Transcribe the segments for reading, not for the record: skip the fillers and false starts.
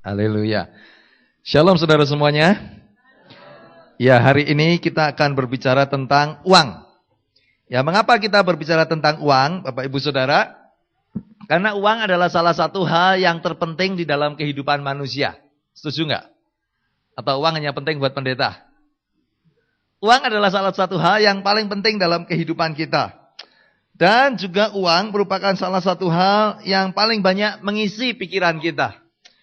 Haleluya. Shalom saudara semuanya. Ya, hari ini kita akan berbicara tentang uang. Ya, mengapa kita berbicara tentang uang, Bapak Ibu Saudara? Karena uang adalah salah satu hal yang terpenting di dalam kehidupan manusia. Setuju nggak? Atau uang hanya penting buat pendeta? Uang adalah salah satu hal yang paling penting dalam kehidupan kita. Dan juga uang merupakan salah satu hal yang paling banyak mengisi pikiran kita.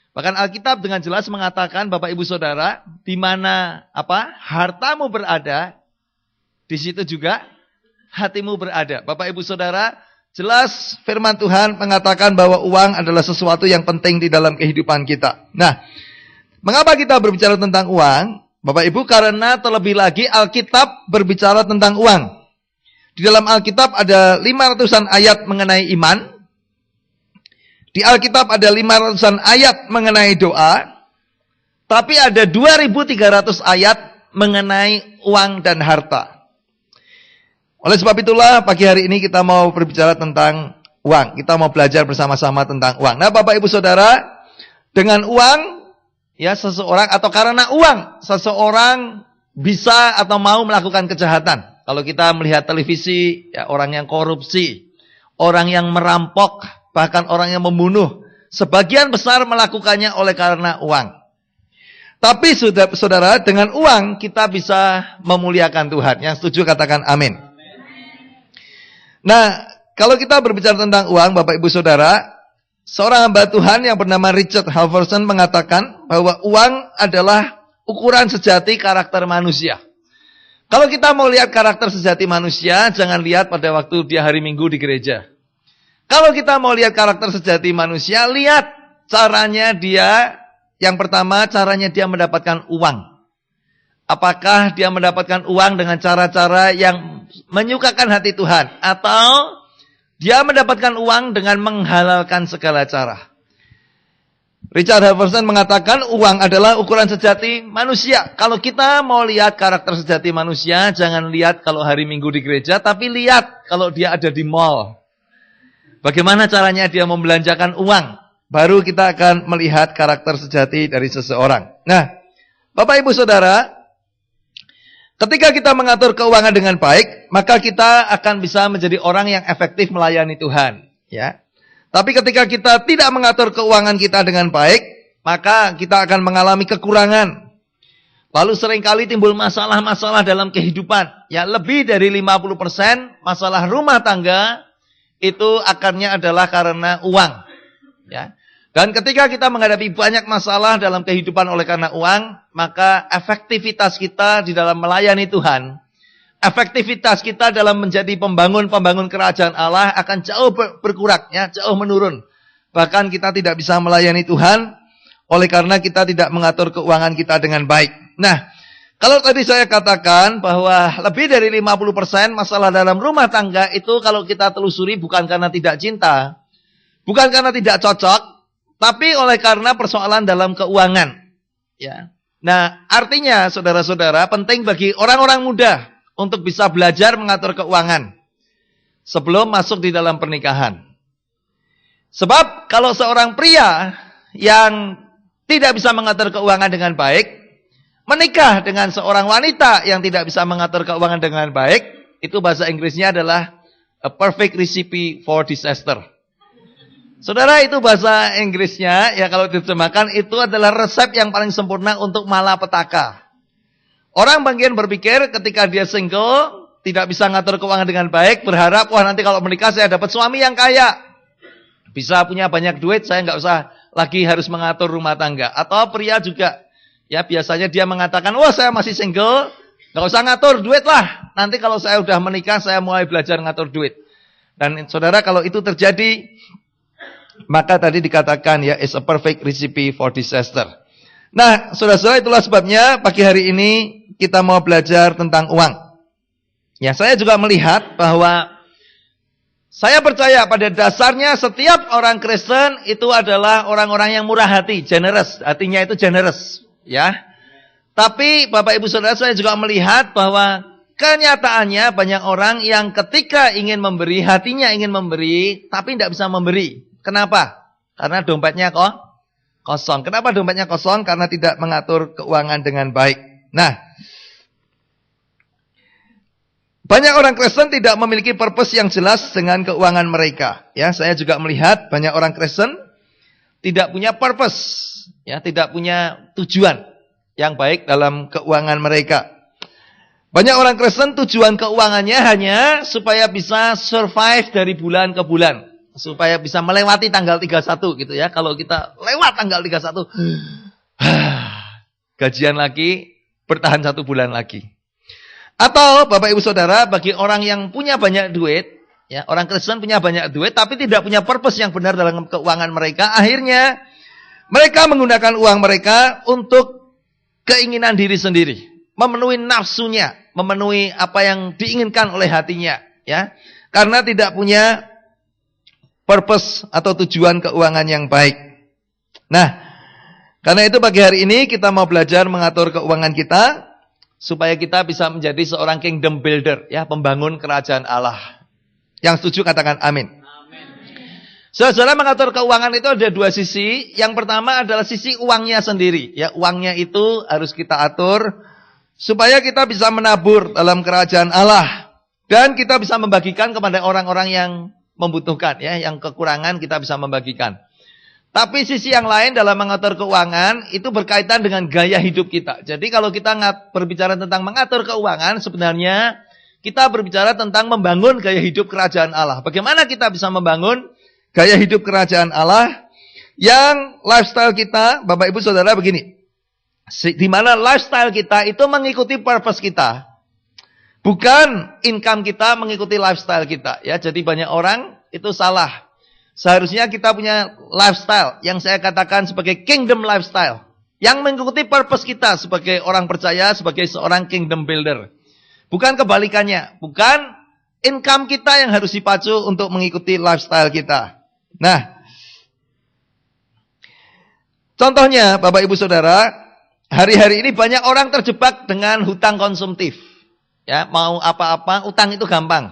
Bahkan Alkitab dengan jelas mengatakan, Bapak Ibu Saudara, di mana hartamu berada, di situ juga hatimu berada. Bapak Ibu Saudara, jelas firman Tuhan mengatakan bahwa uang adalah sesuatu yang penting di dalam kehidupan kita. Nah, mengapa kita berbicara tentang uang? Bapak Ibu, karena terlebih lagi Alkitab berbicara tentang uang. Di dalam Alkitab ada 500-an ayat mengenai iman. Di Alkitab ada 500-an ayat mengenai doa. Tapi ada 2.300 ayat mengenai uang dan harta. Oleh sebab itulah pagi hari ini kita mau berbicara tentang uang. Kita mau belajar bersama-sama tentang uang. Nah, Bapak Ibu Saudara, dengan uang, ya seseorang atau karena uang, seseorang bisa atau mau melakukan kejahatan. Kalau kita melihat televisi, ya orang yang korupsi, orang yang merampok, bahkan orang yang membunuh, sebagian besar melakukannya oleh karena uang. Tapi saudara, dengan uang kita bisa memuliakan Tuhan. Yang setuju katakan amin. Nah, kalau kita berbicara tentang uang, Bapak Ibu Saudara, seorang hamba Tuhan yang bernama Richard Halverson mengatakan bahwa uang adalah ukuran sejati karakter manusia. Kalau kita mau lihat karakter sejati manusia, jangan lihat pada waktu dia hari Minggu di gereja. Kalau kita mau lihat karakter sejati manusia, lihat caranya dia, yang pertama caranya dia mendapatkan uang. Apakah dia mendapatkan uang dengan cara-cara yang menyukakan hati Tuhan, atau dia mendapatkan uang dengan menghalalkan segala cara. Richard Halverson mengatakan uang adalah ukuran sejati manusia. Kalau kita mau lihat karakter sejati manusia, jangan lihat kalau hari Minggu di gereja, tapi lihat kalau dia ada di mall. Bagaimana caranya dia membelanjakan uang. Baru kita akan melihat karakter sejati dari seseorang. Nah, Bapak Ibu Saudara, ketika kita mengatur keuangan dengan baik, maka kita akan bisa menjadi orang yang efektif melayani Tuhan. Ya. Tapi ketika kita tidak mengatur keuangan kita dengan baik, maka kita akan mengalami kekurangan. Lalu seringkali timbul masalah-masalah dalam kehidupan. Ya, lebih dari 50% masalah rumah tangga itu akarnya adalah karena uang. Ya. Dan ketika kita menghadapi banyak masalah dalam kehidupan oleh karena uang, maka efektivitas kita di dalam melayani Tuhan, efektivitas kita dalam menjadi pembangun kerajaan Allah akan jauh berkurang, ya, jauh menurun. Bahkan kita tidak bisa melayani Tuhan oleh karena kita tidak mengatur keuangan kita dengan baik. Nah, kalau tadi saya katakan bahwa lebih dari 50% masalah dalam rumah tangga itu kalau kita telusuri bukan karena tidak cinta, bukan karena tidak cocok, tapi oleh karena persoalan dalam keuangan. Ya. Nah, artinya saudara-saudara, penting bagi orang-orang muda untuk bisa belajar mengatur keuangan sebelum masuk di dalam pernikahan. Sebab kalau seorang pria yang tidak bisa mengatur keuangan dengan baik, menikah dengan seorang wanita yang tidak bisa mengatur keuangan dengan baik, itu bahasa Inggrisnya adalah a perfect recipe for disaster. Saudara, itu bahasa Inggrisnya, ya kalau diterjemahkan, itu adalah resep yang paling sempurna untuk malapetaka. Orang bagian berpikir ketika dia single, tidak bisa ngatur keuangan dengan baik, berharap, wah nanti kalau menikah saya dapat suami yang kaya. Bisa punya banyak duit, saya nggak usah lagi harus mengatur rumah tangga. Atau pria juga, ya biasanya dia mengatakan, wah saya masih single, nggak usah ngatur duit lah. Nanti kalau saya udah menikah, saya mulai belajar ngatur duit. Dan saudara, kalau itu terjadi, maka tadi dikatakan ya, is a perfect recipe for disaster. Nah, saudara-saudara, itulah sebabnya pagi hari ini kita mau belajar tentang uang. Ya, saya juga melihat bahwa saya percaya pada dasarnya setiap orang Kristen itu adalah orang-orang yang murah hati, generous. Hatinya itu generous, ya. Tapi Bapak Ibu Saudara, saya juga melihat bahwa kenyataannya banyak orang yang ketika ingin memberi, hatinya ingin memberi, tapi tidak bisa memberi. Kenapa? Karena dompetnya kok kosong. Kenapa dompetnya kosong? Karena tidak mengatur keuangan dengan baik. Nah, banyak orang Kristen tidak memiliki purpose yang jelas dengan keuangan mereka. Ya, saya juga melihat banyak orang Kristen tidak punya purpose, ya, tidak punya tujuan yang baik dalam keuangan mereka. Banyak orang Kristen tujuan keuangannya hanya supaya bisa survive dari bulan ke bulan, supaya bisa melewati tanggal 31 gitu ya. Kalau kita lewat tanggal 31, gajian lagi, bertahan 1 bulan lagi. Atau Bapak Ibu Saudara, bagi orang yang punya banyak duit, ya, orang Kristen punya banyak duit tapi tidak punya purpose yang benar dalam keuangan mereka, akhirnya mereka menggunakan uang mereka untuk keinginan diri sendiri, memenuhi nafsunya, memenuhi apa yang diinginkan oleh hatinya, ya. Karena tidak punya purpose atau tujuan keuangan yang baik. Nah, karena itu pagi hari ini kita mau belajar mengatur keuangan kita supaya kita bisa menjadi seorang kingdom builder, ya, pembangun kerajaan Allah. Yang setuju katakan amin. Saudara, mengatur keuangan itu ada 2 sisi. Yang pertama adalah sisi uangnya sendiri, ya. Uangnya itu harus kita atur supaya kita bisa menabur dalam kerajaan Allah dan kita bisa membagikan kepada orang-orang yang membutuhkan, ya, yang kekurangan kita bisa membagikan. Tapi sisi yang lain dalam mengatur keuangan itu berkaitan dengan gaya hidup kita. Jadi kalau kita berbicara tentang mengatur keuangan, sebenarnya kita berbicara tentang membangun gaya hidup kerajaan Allah. Bagaimana kita bisa membangun gaya hidup kerajaan Allah yang lifestyle kita, Bapak Ibu Saudara, begini. Di mana lifestyle kita itu mengikuti purpose kita. Bukan income kita mengikuti lifestyle kita, ya. Jadi banyak orang itu salah. Seharusnya kita punya lifestyle yang saya katakan sebagai kingdom lifestyle, yang mengikuti purpose kita sebagai orang percaya, sebagai seorang kingdom builder. Bukan kebalikannya, bukan income kita yang harus dipacu untuk mengikuti lifestyle kita. Nah, contohnya Bapak Ibu Saudara, hari-hari ini banyak orang terjebak dengan hutang konsumtif. Ya, mau apa-apa, utang itu gampang.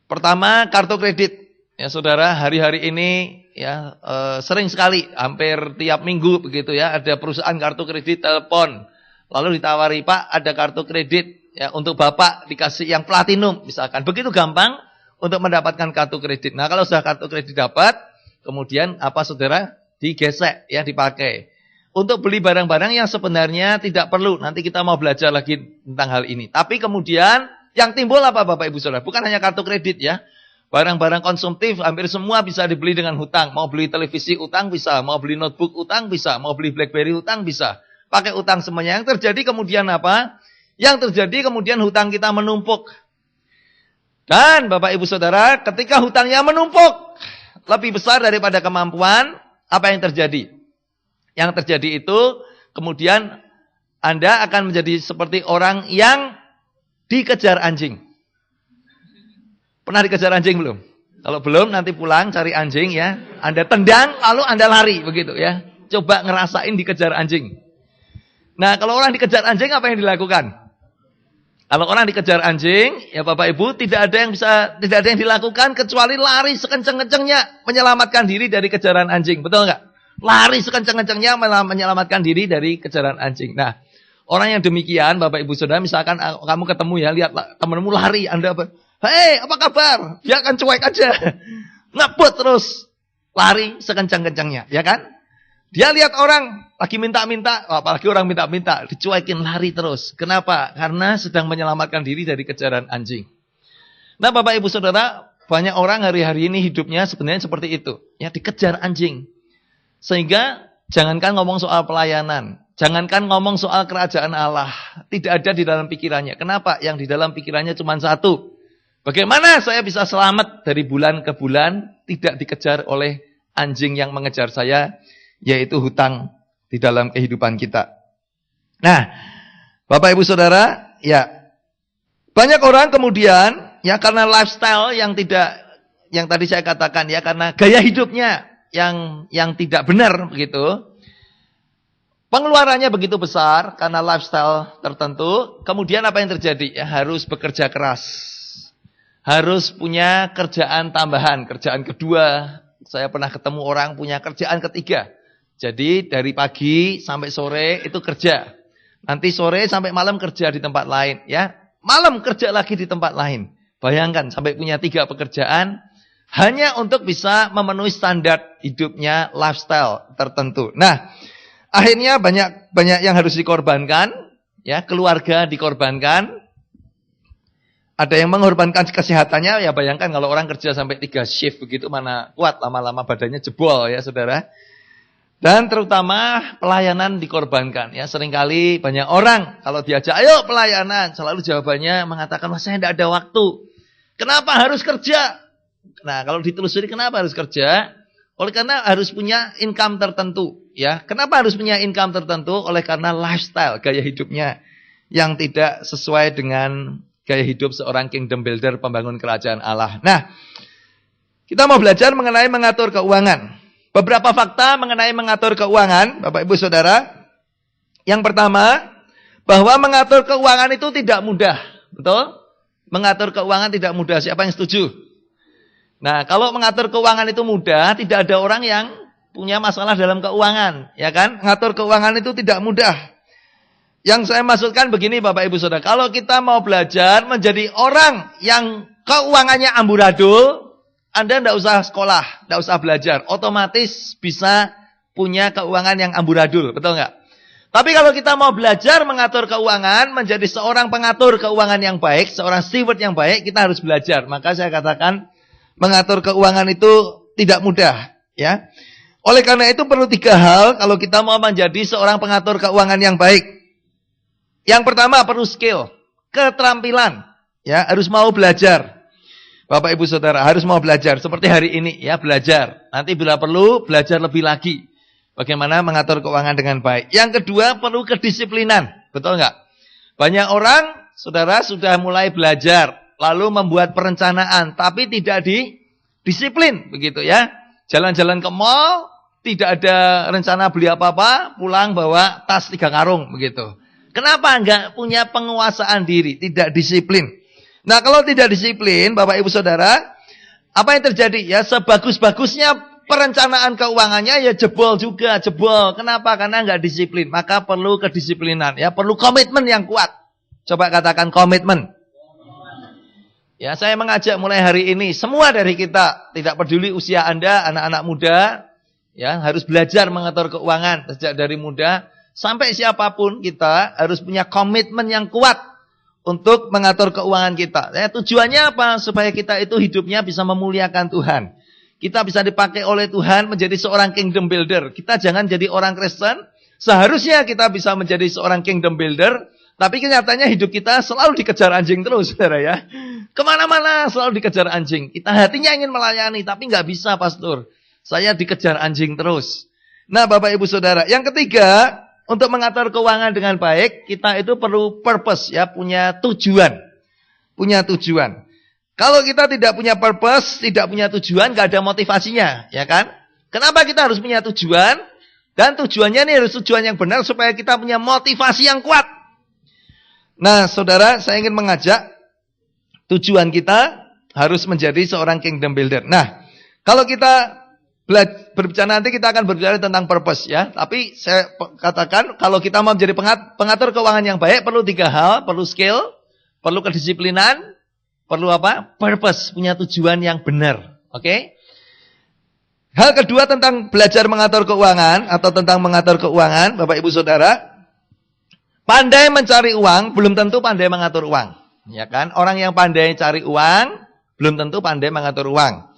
Pertama, kartu kredit. Ya saudara, hari-hari ini ya sering sekali, hampir tiap minggu begitu ya, ada perusahaan kartu kredit telepon, lalu ditawari, Pak, ada kartu kredit ya untuk Bapak dikasih yang platinum misalkan. Begitu gampang untuk mendapatkan kartu kredit. Nah, kalau sudah kartu kredit dapat, kemudian apa saudara? Digesek ya, dipakai untuk beli barang-barang yang sebenarnya tidak perlu. Nanti kita mau belajar lagi tentang hal ini. Tapi kemudian yang timbul apa Bapak Ibu Saudara? Bukan hanya kartu kredit ya. Barang-barang konsumtif hampir semua bisa dibeli dengan hutang. Mau beli televisi utang bisa, mau beli notebook utang bisa, mau beli BlackBerry utang bisa. Pakai utang semuanya. Yang terjadi kemudian apa? Yang terjadi kemudian hutang kita menumpuk. Dan Bapak Ibu Saudara, ketika hutangnya menumpuk lebih besar daripada kemampuan, apa yang terjadi? Yang terjadi itu kemudian Anda akan menjadi seperti orang yang dikejar anjing. Pernah dikejar anjing belum? Kalau belum, nanti pulang cari anjing ya. Anda tendang, lalu Anda lari begitu ya. Coba ngerasain dikejar anjing. Nah, kalau orang dikejar anjing apa yang dilakukan? Kalau orang dikejar anjing, ya Bapak Ibu, tidak ada yang dilakukan kecuali lari sekenceng-kencengnya menyelamatkan diri dari kejaran anjing. Betul enggak? Lari sekenceng-kencengnya menyelamatkan diri dari kejaran anjing. Nah, orang yang demikian, Bapak Ibu Saudara, misalkan kamu ketemu ya, lihat temanmu lari, Anda hei, apa kabar? Dia akan cuek aja. Ngebut terus. Lari sekencang-kencangnya. Ya kan? Dia lihat orang lagi minta-minta. Apalagi orang minta-minta. Dicuekin lari terus. Kenapa? Karena sedang menyelamatkan diri dari kejaran anjing. Nah Bapak Ibu Saudara, banyak orang hari-hari ini hidupnya sebenarnya seperti itu. Ya, dikejar anjing. Sehingga jangankan ngomong soal pelayanan. Jangankan ngomong soal kerajaan Allah. Tidak ada di dalam pikirannya. Kenapa? Yang di dalam pikirannya cuma satu. Bagaimana saya bisa selamat dari bulan ke bulan, tidak dikejar oleh anjing yang mengejar saya, yaitu hutang di dalam kehidupan kita. Nah, Bapak Ibu Saudara, ya, banyak orang kemudian, ya karena lifestyle yang tadi saya katakan ya, karena gaya hidupnya yang tidak benar begitu, pengeluarannya begitu besar karena lifestyle tertentu, kemudian apa yang terjadi? Ya, harus bekerja keras. Harus punya kerjaan tambahan, kerjaan kedua. Saya pernah ketemu orang punya kerjaan ketiga. Jadi dari pagi sampai sore itu kerja. Nanti sore sampai malam kerja di tempat lain, ya. Malam kerja lagi di tempat lain. Bayangkan sampai punya 3 pekerjaan hanya untuk bisa memenuhi standar hidupnya, lifestyle tertentu. Nah, akhirnya banyak yang harus dikorbankan, ya, keluarga dikorbankan. Ada yang mengorbankan kesehatannya, ya bayangkan kalau orang kerja sampai 3 shift begitu mana kuat, lama-lama badannya jebol ya saudara. Dan terutama pelayanan dikorbankan ya. Seringkali banyak orang kalau diajak, ayo pelayanan, selalu jawabannya mengatakan, wah saya tidak ada waktu. Kenapa harus kerja? Nah kalau ditelusuri kenapa harus kerja? Oleh karena harus punya income tertentu ya. Kenapa harus punya income tertentu? Oleh karena lifestyle, gaya hidupnya yang tidak sesuai dengan gaya hidup seorang kingdom builder, pembangun kerajaan Allah. Nah, kita mau belajar mengenai mengatur keuangan. Beberapa fakta mengenai mengatur keuangan, Bapak Ibu Saudara. Yang pertama, bahwa mengatur keuangan itu tidak mudah. Betul? Mengatur keuangan tidak mudah. Siapa yang setuju? Nah, kalau mengatur keuangan itu mudah, tidak ada orang yang punya masalah dalam keuangan. Ya kan? Mengatur keuangan itu tidak mudah. Yang saya maksudkan begini Bapak Ibu Saudara. Kalau kita mau belajar menjadi orang yang keuangannya amburadul, Anda tidak usah sekolah, tidak usah belajar. Otomatis bisa punya keuangan yang amburadul. Betul nggak? Tapi kalau kita mau belajar mengatur keuangan, menjadi seorang pengatur keuangan yang baik, seorang steward yang baik, kita harus belajar. Maka saya katakan, mengatur keuangan itu tidak mudah. Ya. Oleh karena itu perlu 3 hal kalau kita mau menjadi seorang pengatur keuangan yang baik. Yang pertama perlu skill, keterampilan. Ya, harus mau belajar. Bapak Ibu Saudara harus mau belajar. Seperti hari ini ya, belajar. Nanti bila perlu belajar lebih lagi. Bagaimana mengatur keuangan dengan baik. Yang kedua perlu kedisiplinan. Betul nggak? Banyak orang, saudara, sudah mulai belajar. Lalu membuat perencanaan. Tapi tidak disiplin. Begitu ya. Jalan-jalan ke mall. Tidak ada rencana beli apa-apa. Pulang bawa tas 3 karung. Begitu. Kenapa nggak punya penguasaan diri? Tidak disiplin. Nah kalau tidak disiplin Bapak Ibu Saudara, apa yang terjadi? Ya sebagus-bagusnya perencanaan keuangannya ya jebol juga, jebol. Kenapa? Karena nggak disiplin. Maka perlu kedisiplinan, ya perlu komitmen yang kuat. Coba katakan komitmen. Ya saya mengajak mulai hari ini, semua dari kita, tidak peduli usia Anda, anak-anak muda, ya harus belajar mengatur keuangan sejak dari muda. Sampai siapapun kita harus punya komitmen yang kuat untuk mengatur keuangan kita. Ya, tujuannya apa? Supaya kita itu hidupnya bisa memuliakan Tuhan. Kita bisa dipakai oleh Tuhan menjadi seorang kingdom builder. Kita jangan jadi orang Kristen. Seharusnya kita bisa menjadi seorang kingdom builder. Tapi kenyataannya hidup kita selalu dikejar anjing terus, saudara ya. Kemana-mana selalu dikejar anjing. Kita hatinya ingin melayani, tapi nggak bisa, pastor. Saya dikejar anjing terus. Nah, Bapak Ibu Saudara. Yang ketiga, untuk mengatur keuangan dengan baik, kita itu perlu purpose, ya, punya tujuan. Punya tujuan. Kalau kita tidak punya purpose, tidak punya tujuan, gak ada motivasinya, ya kan? Kenapa kita harus punya tujuan? Dan tujuannya ini harus tujuan yang benar supaya kita punya motivasi yang kuat. Nah, saudara, saya ingin mengajak tujuan kita harus menjadi seorang kingdom builder. Nah, kalau kita berbicara nanti kita akan berbicara tentang purpose ya. Tapi saya katakan kalau kita mau menjadi pengatur keuangan yang baik perlu 3 hal, perlu skill, perlu kedisiplinan, perlu apa? Purpose, punya tujuan yang benar. Oke? Hal kedua tentang belajar mengatur keuangan atau tentang mengatur keuangan, Bapak Ibu Saudara, pandai mencari uang belum tentu pandai mengatur uang, ya kan? Orang yang pandai cari uang belum tentu pandai mengatur uang.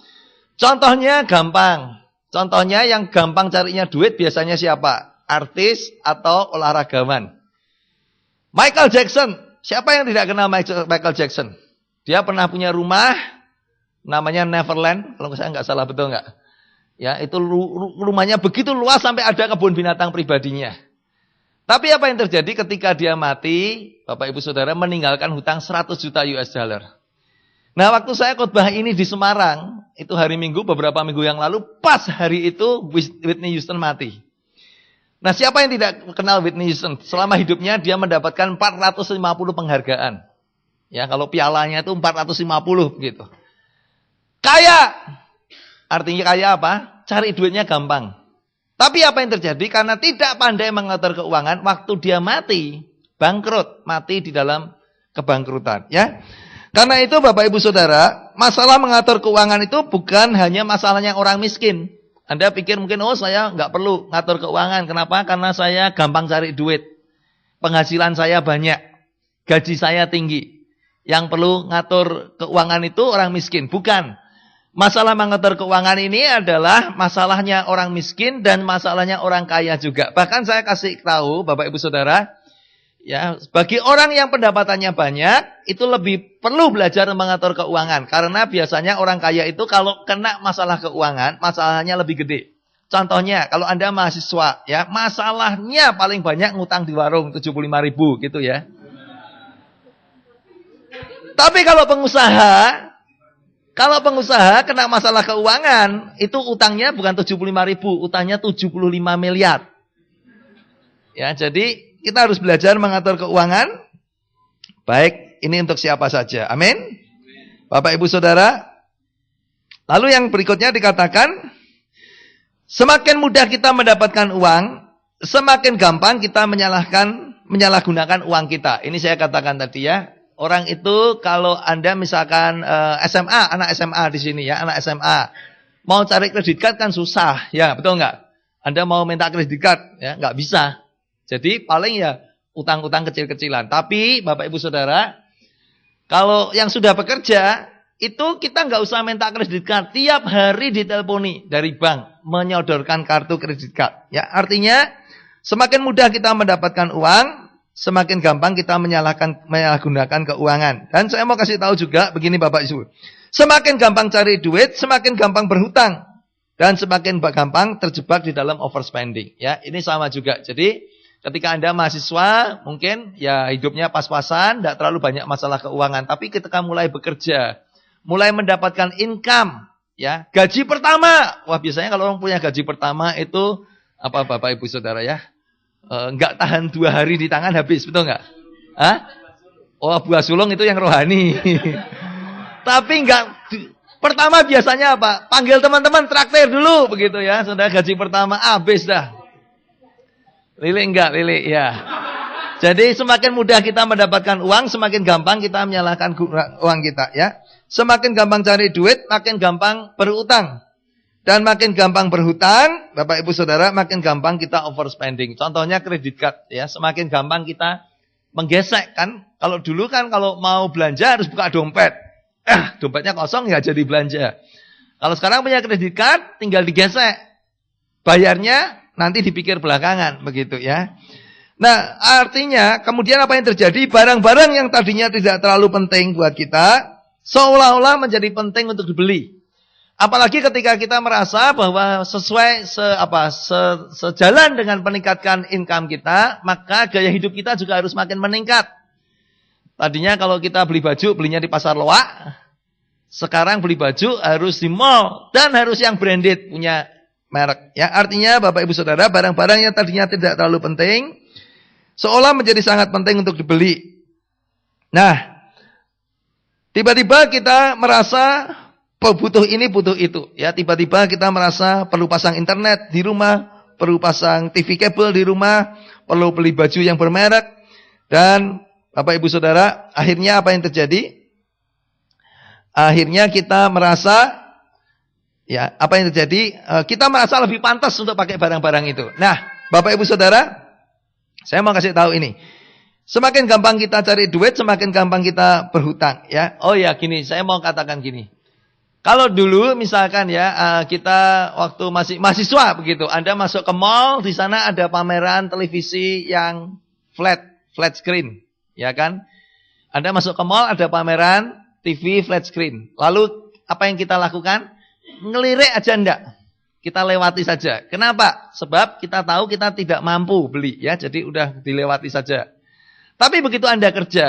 Contohnya gampang. Contohnya yang gampang carinya duit biasanya siapa? Artis atau olahragawan. Michael Jackson. Siapa yang tidak kenal Michael Jackson? Dia pernah punya rumah namanya Neverland. Kalau saya nggak salah, betul nggak? Ya, itu rumahnya begitu luas sampai ada kebun binatang pribadinya. Tapi apa yang terjadi ketika dia mati? Bapak Ibu Saudara meninggalkan hutang 100 juta US dollar. Nah, waktu saya khotbah ini di Semarang, itu hari Minggu, beberapa minggu yang lalu, pas hari itu Whitney Houston mati. Nah, siapa yang tidak kenal Whitney Houston? Selama hidupnya dia mendapatkan 450 penghargaan. Ya, kalau pialanya itu 450 gitu. Kaya. Artinya kaya apa? Cari duitnya gampang. Tapi apa yang terjadi? Karena tidak pandai mengatur keuangan, waktu dia mati, bangkrut, mati di dalam kebangkrutan. Ya, karena itu Bapak Ibu Saudara, masalah mengatur keuangan itu bukan hanya masalahnya orang miskin. Anda pikir mungkin, oh saya nggak perlu ngatur keuangan. Kenapa? Karena saya gampang cari duit. Penghasilan saya banyak. Gaji saya tinggi. Yang perlu ngatur keuangan itu orang miskin. Bukan. Masalah mengatur keuangan ini adalah masalahnya orang miskin dan masalahnya orang kaya juga. Bahkan saya kasih tahu Bapak Ibu Saudara, ya, bagi orang yang pendapatannya banyak, itu lebih perlu belajar mengatur keuangan. Karena biasanya orang kaya itu kalau kena masalah keuangan, masalahnya lebih gede. Contohnya, kalau Anda mahasiswa, ya, masalahnya paling banyak ngutang di warung 75.000 gitu ya. Tapi kalau pengusaha kena masalah keuangan, itu utangnya bukan 75.000, utangnya 75 miliar. Ya, jadi kita harus belajar mengatur keuangan. Baik, ini untuk siapa saja. Amin. Bapak Ibu Saudara. Lalu yang berikutnya dikatakan, semakin mudah kita mendapatkan uang, semakin gampang kita menyalahgunakan uang kita. Ini saya katakan tadi ya. Orang itu kalau Anda misalkan anak SMA di sini ya, anak SMA. Mau cari kredit card kan susah, ya betul nggak? Anda mau minta kredit card, ya nggak bisa. Jadi paling ya utang-utang kecil-kecilan. Tapi Bapak Ibu Saudara, kalau yang sudah bekerja, itu kita nggak usah minta kredit card. Tiap hari diteleponi dari bank, menyodorkan kartu kredit card. Ya, artinya semakin mudah kita mendapatkan uang, semakin gampang kita menyalahgunakan keuangan. Dan saya mau kasih tahu juga begini Bapak Ibu. Semakin gampang cari duit, semakin gampang berhutang. Dan semakin gampang terjebak di dalam overspending. Ya, ini sama juga. Jadi ketika Anda mahasiswa, mungkin ya hidupnya pas-pasan, tidak terlalu banyak masalah keuangan. Tapi ketika mulai bekerja, mulai mendapatkan income, ya gaji pertama. Wah, biasanya kalau orang punya gaji pertama itu, apa Bapak Ibu Saudara ya? Enggak tahan 2 hari di tangan habis, betul enggak? Hah? Oh, buah sulung itu yang rohani. Tapi enggak, pertama biasanya apa? Panggil teman-teman traktir dulu begitu ya. Sudah gaji pertama habis dah. Lilik enggak? Lilik ya. Jadi semakin mudah kita mendapatkan uang, semakin gampang kita menyalahkan uang kita ya. Semakin gampang cari duit, makin gampang berutang. Dan makin gampang berhutang, Bapak Ibu Saudara, makin gampang kita overspending. Contohnya kredit card ya, semakin gampang kita menggesek kan. Kalau dulu kan kalau mau belanja harus buka dompet. Dompetnya kosong ya jadi belanja. Kalau sekarang punya kredit card tinggal digesek. Bayarnya nanti dipikir belakangan begitu ya. Nah, artinya kemudian apa yang terjadi? Barang-barang yang tadinya tidak terlalu penting buat kita seolah-olah menjadi penting untuk dibeli. Apalagi ketika kita merasa bahwa sejalan dengan meningkatkan income kita, maka gaya hidup kita juga harus makin meningkat. Tadinya kalau kita beli baju, belinya di pasar loak. Sekarang beli baju harus di mall dan harus yang branded, punya merek. Ya, artinya Bapak Ibu Saudara, barang-barang yang tadinya tidak terlalu penting seolah menjadi sangat penting untuk dibeli. Nah, tiba-tiba kita merasa butuh ini, butuh itu. Ya, tiba-tiba kita merasa perlu pasang internet di rumah, perlu pasang TV kabel di rumah, perlu beli baju yang bermerek. Dan Bapak Ibu Saudara, akhirnya apa yang terjadi? Akhirnya kita merasa, ya, apa yang terjadi? Kita merasa lebih pantas untuk pakai barang-barang itu. Nah, Bapak Ibu Saudara, saya mau kasih tahu ini. Semakin gampang kita cari duit, semakin gampang kita berhutang. Ya, oh ya, gini, saya mau katakan gini. Kalau dulu misalkan ya kita waktu masih mahasiswa begitu, Anda masuk ke mall, di sana ada pameran televisi yang flat screen, ya kan? Anda masuk ke mall ada pameran TV flat screen. Lalu apa yang kita lakukan? Ngelirik aja enggak. Kita lewati saja. Kenapa? Sebab kita tahu kita tidak mampu beli ya, jadi udah dilewati saja. Tapi begitu Anda kerja,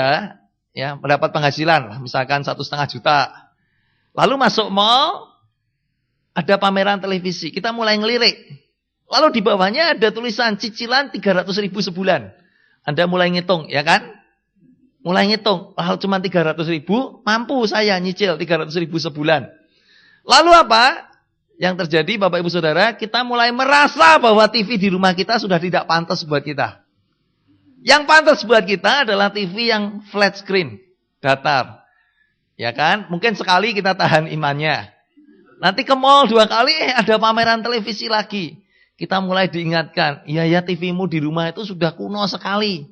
ya mendapat penghasilan, misalkan 1,5 juta. Lalu masuk mall, ada pameran televisi. Kita mulai ngelirik. Lalu di bawahnya ada tulisan cicilan 300.000 sebulan. Anda mulai ngitung, ya kan? Mulai ngitung. Kalau cuma 300.000, mampu saya nyicil 300.000 sebulan. Lalu apa? Yang terjadi Bapak Ibu Saudara, kita mulai merasa bahwa TV di rumah kita sudah tidak pantas buat kita. Yang pantas buat kita adalah TV yang flat screen, datar. Ya kan? Mungkin sekali kita tahan imannya. Nanti ke mall 2 kali ada pameran televisi lagi. Kita mulai diingatkan, iya ya TV-mu di rumah itu sudah kuno sekali.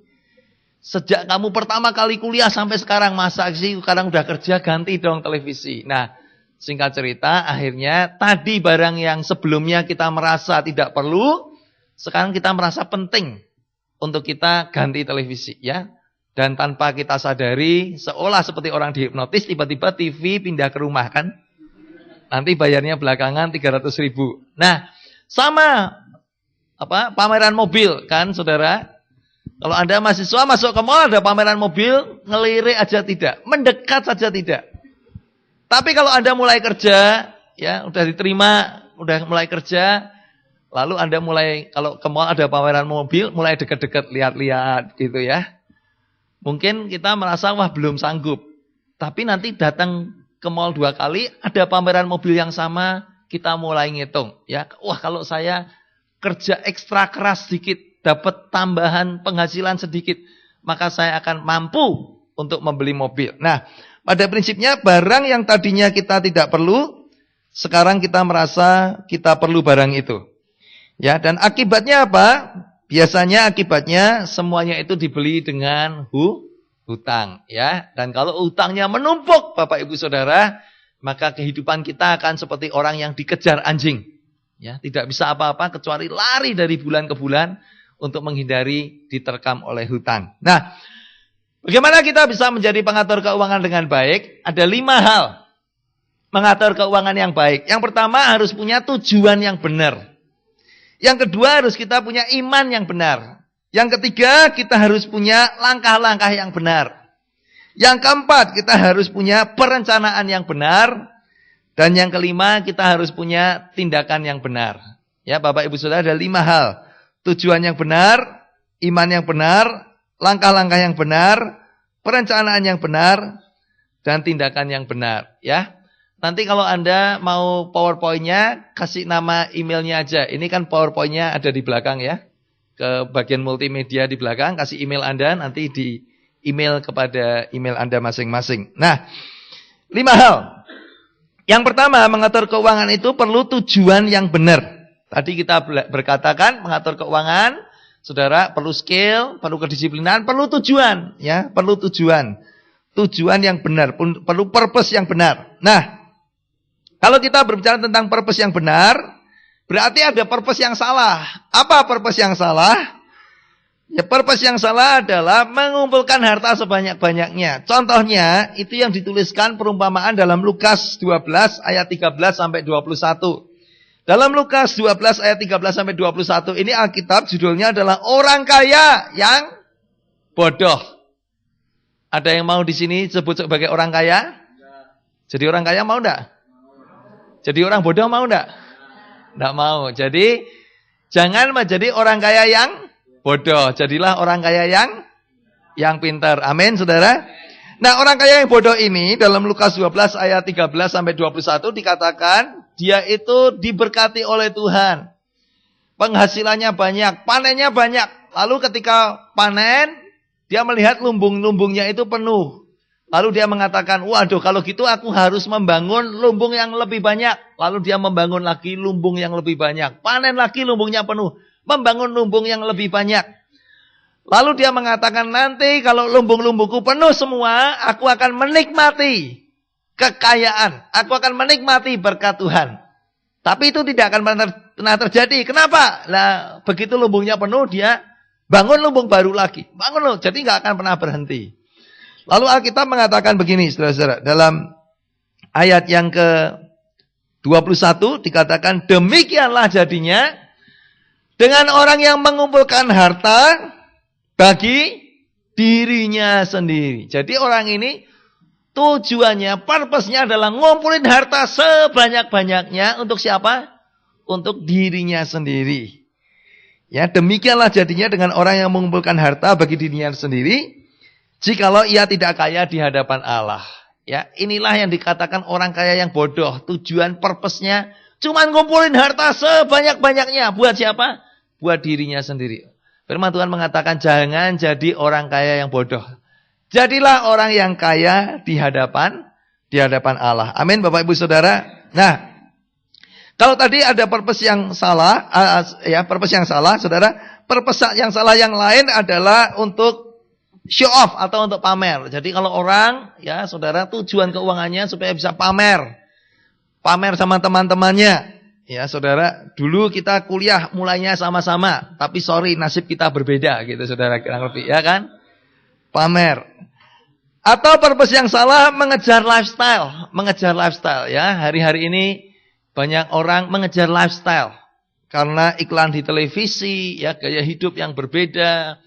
Sejak kamu pertama kali kuliah sampai sekarang, masa sih sekarang udah kerja, ganti dong televisi. Nah, singkat cerita akhirnya tadi barang yang sebelumnya kita merasa tidak perlu, sekarang kita merasa penting untuk kita ganti televisi ya. Dan tanpa kita sadari, seolah seperti orang dihipnotis, tiba-tiba TV pindah ke rumah kan. Nanti bayarnya belakangan 300.000. Nah, sama pameran mobil kan saudara. Kalau Anda mahasiswa masuk ke mall ada pameran mobil, ngelirik aja tidak, mendekat saja tidak. Tapi kalau Anda mulai kerja, ya udah diterima, udah mulai kerja, lalu Anda mulai kalau ke mall ada pameran mobil, mulai dekat-dekat lihat-lihat gitu ya. Mungkin kita merasa wah belum sanggup. Tapi nanti datang ke mall 2 kali, ada pameran mobil yang sama, kita mulai ngitung ya. Wah, kalau saya kerja ekstra keras sedikit, dapat tambahan penghasilan sedikit, maka saya akan mampu untuk membeli mobil. Nah, pada prinsipnya barang yang tadinya kita tidak perlu, sekarang kita merasa kita perlu barang itu. Ya, dan akibatnya apa? Biasanya akibatnya semuanya itu dibeli dengan hutang, ya. Dan kalau hutangnya menumpuk, Bapak Ibu Saudara, maka kehidupan kita akan seperti orang yang dikejar anjing. Ya, tidak bisa apa-apa kecuali lari dari bulan ke bulan untuk menghindari diterkam oleh hutang. Nah, bagaimana kita bisa menjadi pengatur keuangan dengan baik? Ada 5 hal mengatur keuangan yang baik. Yang pertama harus punya tujuan yang benar. Yang kedua harus kita punya iman yang benar. Yang ketiga kita harus punya langkah-langkah yang benar. Yang keempat kita harus punya perencanaan yang benar. Dan yang kelima kita harus punya tindakan yang benar. Ya, Bapak Ibu Saudara, ada 5 hal. Tujuan yang benar, iman yang benar, langkah-langkah yang benar, perencanaan yang benar, dan tindakan yang benar. Ya, nanti kalau Anda mau PowerPoint-nya, kasih nama emailnya aja. Ini kan PowerPoint-nya ada di belakang ya. Ke bagian multimedia di belakang, kasih email Anda, nanti di email kepada email Anda masing-masing. Nah, 5 hal. Yang pertama, mengatur keuangan itu perlu tujuan yang benar. Tadi kita berkatakan mengatur keuangan, saudara, perlu skill, perlu kedisiplinan, perlu tujuan, ya, perlu tujuan. Tujuan yang benar, perlu purpose yang benar. Nah, kalau kita berbicara tentang purpose yang benar, berarti ada purpose yang salah. Apa purpose yang salah? Ya, purpose yang salah adalah mengumpulkan harta sebanyak-banyaknya. Contohnya, itu yang dituliskan perumpamaan dalam Lukas 12 ayat 13 sampai 21. Dalam Lukas 12 ayat 13 sampai 21 ini Alkitab judulnya adalah orang kaya yang bodoh. Ada yang mau di sini disebut sebagai orang kaya? Jadi orang kaya mau enggak? Jadi orang bodoh mau enggak? Enggak mau. Jadi jangan menjadi orang kaya yang bodoh. Jadilah orang kaya yang pintar. Amin, Saudara. Nah, orang kaya yang bodoh ini dalam Lukas 12 ayat 13 sampai 21 dikatakan dia itu diberkati oleh Tuhan. Penghasilannya banyak, panennya banyak. Lalu ketika panen, dia melihat lumbung-lumbungnya itu penuh. Lalu dia mengatakan, waduh kalau gitu aku harus membangun lumbung yang lebih banyak. Lalu dia membangun lagi lumbung yang lebih banyak. Panen lagi lumbungnya penuh. Membangun lumbung yang lebih banyak. Lalu dia mengatakan, nanti kalau lumbung-lumbungku penuh semua, aku akan menikmati kekayaan. Aku akan menikmati berkat Tuhan. Tapi itu tidak akan pernah terjadi. Kenapa? Nah, begitu lumbungnya penuh, dia bangun lumbung baru lagi. Bangun loh, jadi nggak akan pernah berhenti. Lalu Alkitab mengatakan begini, saudara-saudara. Dalam ayat yang ke-21 dikatakan, demikianlah jadinya dengan orang yang mengumpulkan harta bagi dirinya sendiri. Jadi orang ini tujuannya, purpose-nya adalah ngumpulin harta sebanyak-banyaknya untuk siapa? Untuk dirinya sendiri. Ya, demikianlah jadinya dengan orang yang mengumpulkan harta bagi dirinya sendiri, jikalau ia tidak kaya di hadapan Allah. Ya, inilah yang dikatakan orang kaya yang bodoh. Tujuan purpose-nya Cuman ngumpulin harta sebanyak-banyaknya. Buat siapa? Buat dirinya sendiri. Firman Tuhan mengatakan jangan jadi orang kaya yang bodoh. Jadilah orang yang kaya di hadapan Allah. Amin Bapak Ibu Saudara. Nah, kalau tadi ada purpose yang salah, purpose yang salah, Saudara. Purpose yang salah yang lain adalah untuk show off atau untuk pamer. Jadi kalau orang, ya Saudara, tujuan keuangannya supaya bisa pamer sama teman-temannya. Ya Saudara, dulu kita kuliah mulainya sama-sama, tapi sorry nasib kita berbeda gitu Saudara, kurang lebih, ya kan? Pamer. Atau purpose yang salah mengejar lifestyle, ya. Hari-hari ini banyak orang mengejar lifestyle karena iklan di televisi, ya, gaya hidup yang berbeda.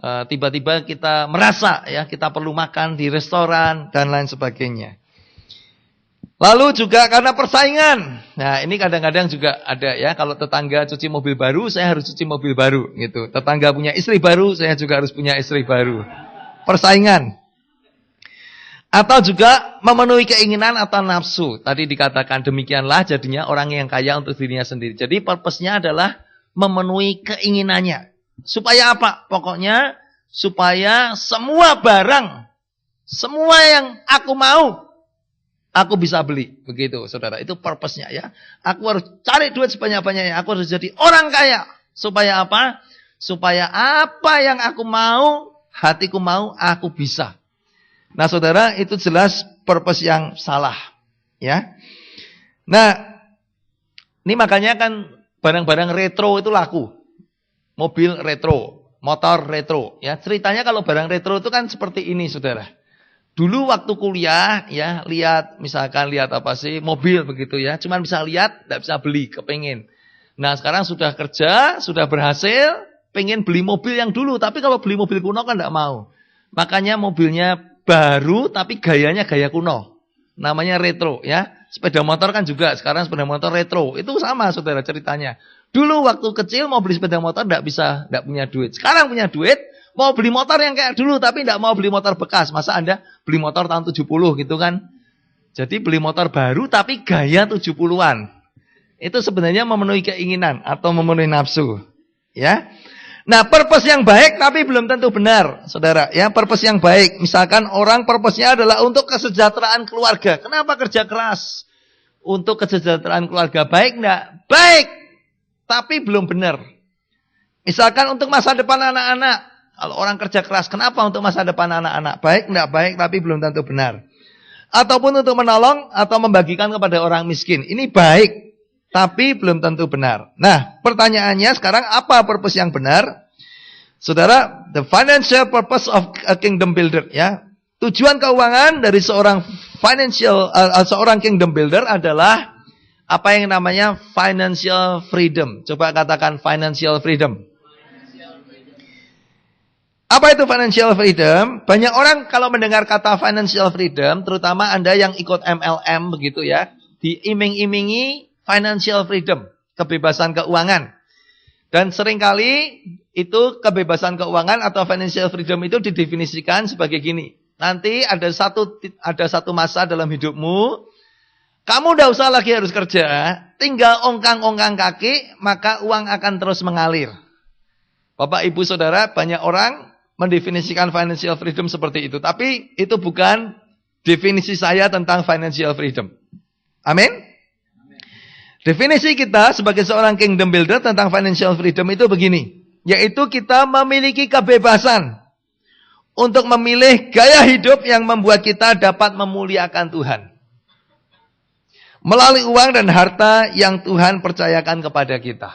Tiba-tiba kita merasa, ya, kita perlu makan di restoran dan lain sebagainya. Lalu juga karena persaingan. Nah, ini kadang-kadang juga ada, ya, kalau tetangga cuci mobil baru, saya harus cuci mobil baru gitu. Tetangga punya istri baru, saya juga harus punya istri baru. Persaingan. Atau juga memenuhi keinginan atau nafsu. Tadi dikatakan demikianlah jadinya orang yang kaya untuk dirinya sendiri. Jadi purpose-nya adalah memenuhi keinginannya. Supaya apa? Pokoknya supaya semua barang, semua yang aku mau, aku bisa beli. Begitu Saudara. Itu purpose-nya, ya. Aku harus cari duit sebanyak-banyaknya. Aku harus jadi orang kaya. Supaya apa? Supaya apa yang aku mau, hatiku mau, aku bisa. Nah Saudara, itu jelas purpose yang salah, ya. Nah, ini makanya kan barang-barang retro itu laku. Mobil retro, motor retro, ya. Ceritanya kalau barang retro itu kan seperti ini Saudara. Dulu waktu kuliah, ya, lihat apa sih, mobil begitu, ya. Cuman bisa lihat, tidak bisa beli, kepengin. Nah sekarang sudah kerja, sudah berhasil, pengen beli mobil yang dulu. Tapi kalau beli mobil kuno kan tidak mau. Makanya mobilnya baru tapi gayanya gaya kuno. Namanya retro, ya. Sepeda motor kan juga sekarang sepeda motor retro. Itu sama Saudara ceritanya. Dulu waktu kecil mau beli sepeda motor tidak punya duit. Sekarang punya duit, mau beli motor yang kayak dulu tapi tidak mau beli motor bekas. Masa Anda beli motor tahun 70 gitu kan? Jadi beli motor baru tapi gaya 70-an. Itu sebenarnya memenuhi keinginan atau memenuhi nafsu, ya. Nah, purpose yang baik tapi belum tentu benar, Saudara. Ya, purpose yang baik. Misalkan orang purpose-nya adalah untuk kesejahteraan keluarga. Kenapa kerja keras? Untuk kesejahteraan keluarga. Baik enggak? Baik. Tapi belum benar. Misalkan untuk masa depan anak-anak. Kalau orang kerja keras, kenapa untuk masa depan anak-anak? Baik enggak? Baik, tapi belum tentu benar. Ataupun untuk menolong atau membagikan kepada orang miskin. Ini baik. Tapi belum tentu benar. Nah, pertanyaannya sekarang apa purpose yang benar? Saudara, the financial purpose of a kingdom builder, ya. Tujuan keuangan dari seorang kingdom builder adalah apa yang namanya financial freedom. Coba katakan financial freedom. Apa itu financial freedom? Banyak orang kalau mendengar kata financial freedom, terutama Anda yang ikut MLM begitu, ya, diiming-imingi financial freedom, kebebasan keuangan. Dan seringkali itu kebebasan keuangan atau financial freedom itu didefinisikan sebagai gini. Nanti ada satu masa dalam hidupmu, kamu tidak usah lagi harus kerja, tinggal ongkang-ongkang kaki, maka uang akan terus mengalir. Bapak, Ibu, Saudara, banyak orang mendefinisikan financial freedom seperti itu. Tapi itu bukan definisi saya tentang financial freedom. Amin? Definisi kita sebagai seorang kingdom builder tentang financial freedom itu begini. Yaitu kita memiliki kebebasan untuk memilih gaya hidup yang membuat kita dapat memuliakan Tuhan. Melalui uang dan harta yang Tuhan percayakan kepada kita.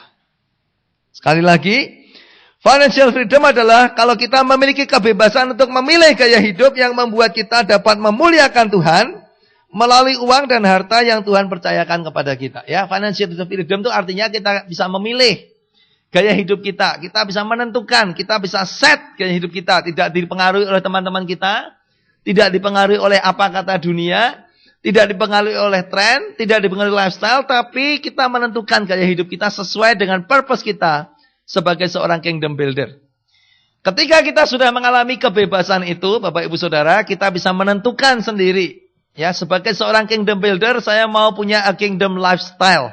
Sekali lagi, financial freedom adalah kalau kita memiliki kebebasan untuk memilih gaya hidup yang membuat kita dapat memuliakan Tuhan. Melalui uang dan harta yang Tuhan percayakan kepada kita. Ya, financial freedom itu artinya kita bisa memilih gaya hidup kita. Kita bisa menentukan, kita bisa set gaya hidup kita. Tidak dipengaruhi oleh teman-teman kita. Tidak dipengaruhi oleh apa kata dunia. Tidak dipengaruhi oleh tren. Tidak dipengaruhi lifestyle. Tapi kita menentukan gaya hidup kita sesuai dengan purpose kita sebagai seorang kingdom builder. Ketika kita sudah mengalami kebebasan itu, Bapak Ibu Saudara, kita bisa menentukan sendiri Ya, sebagai seorang kingdom builder, saya mau punya a kingdom lifestyle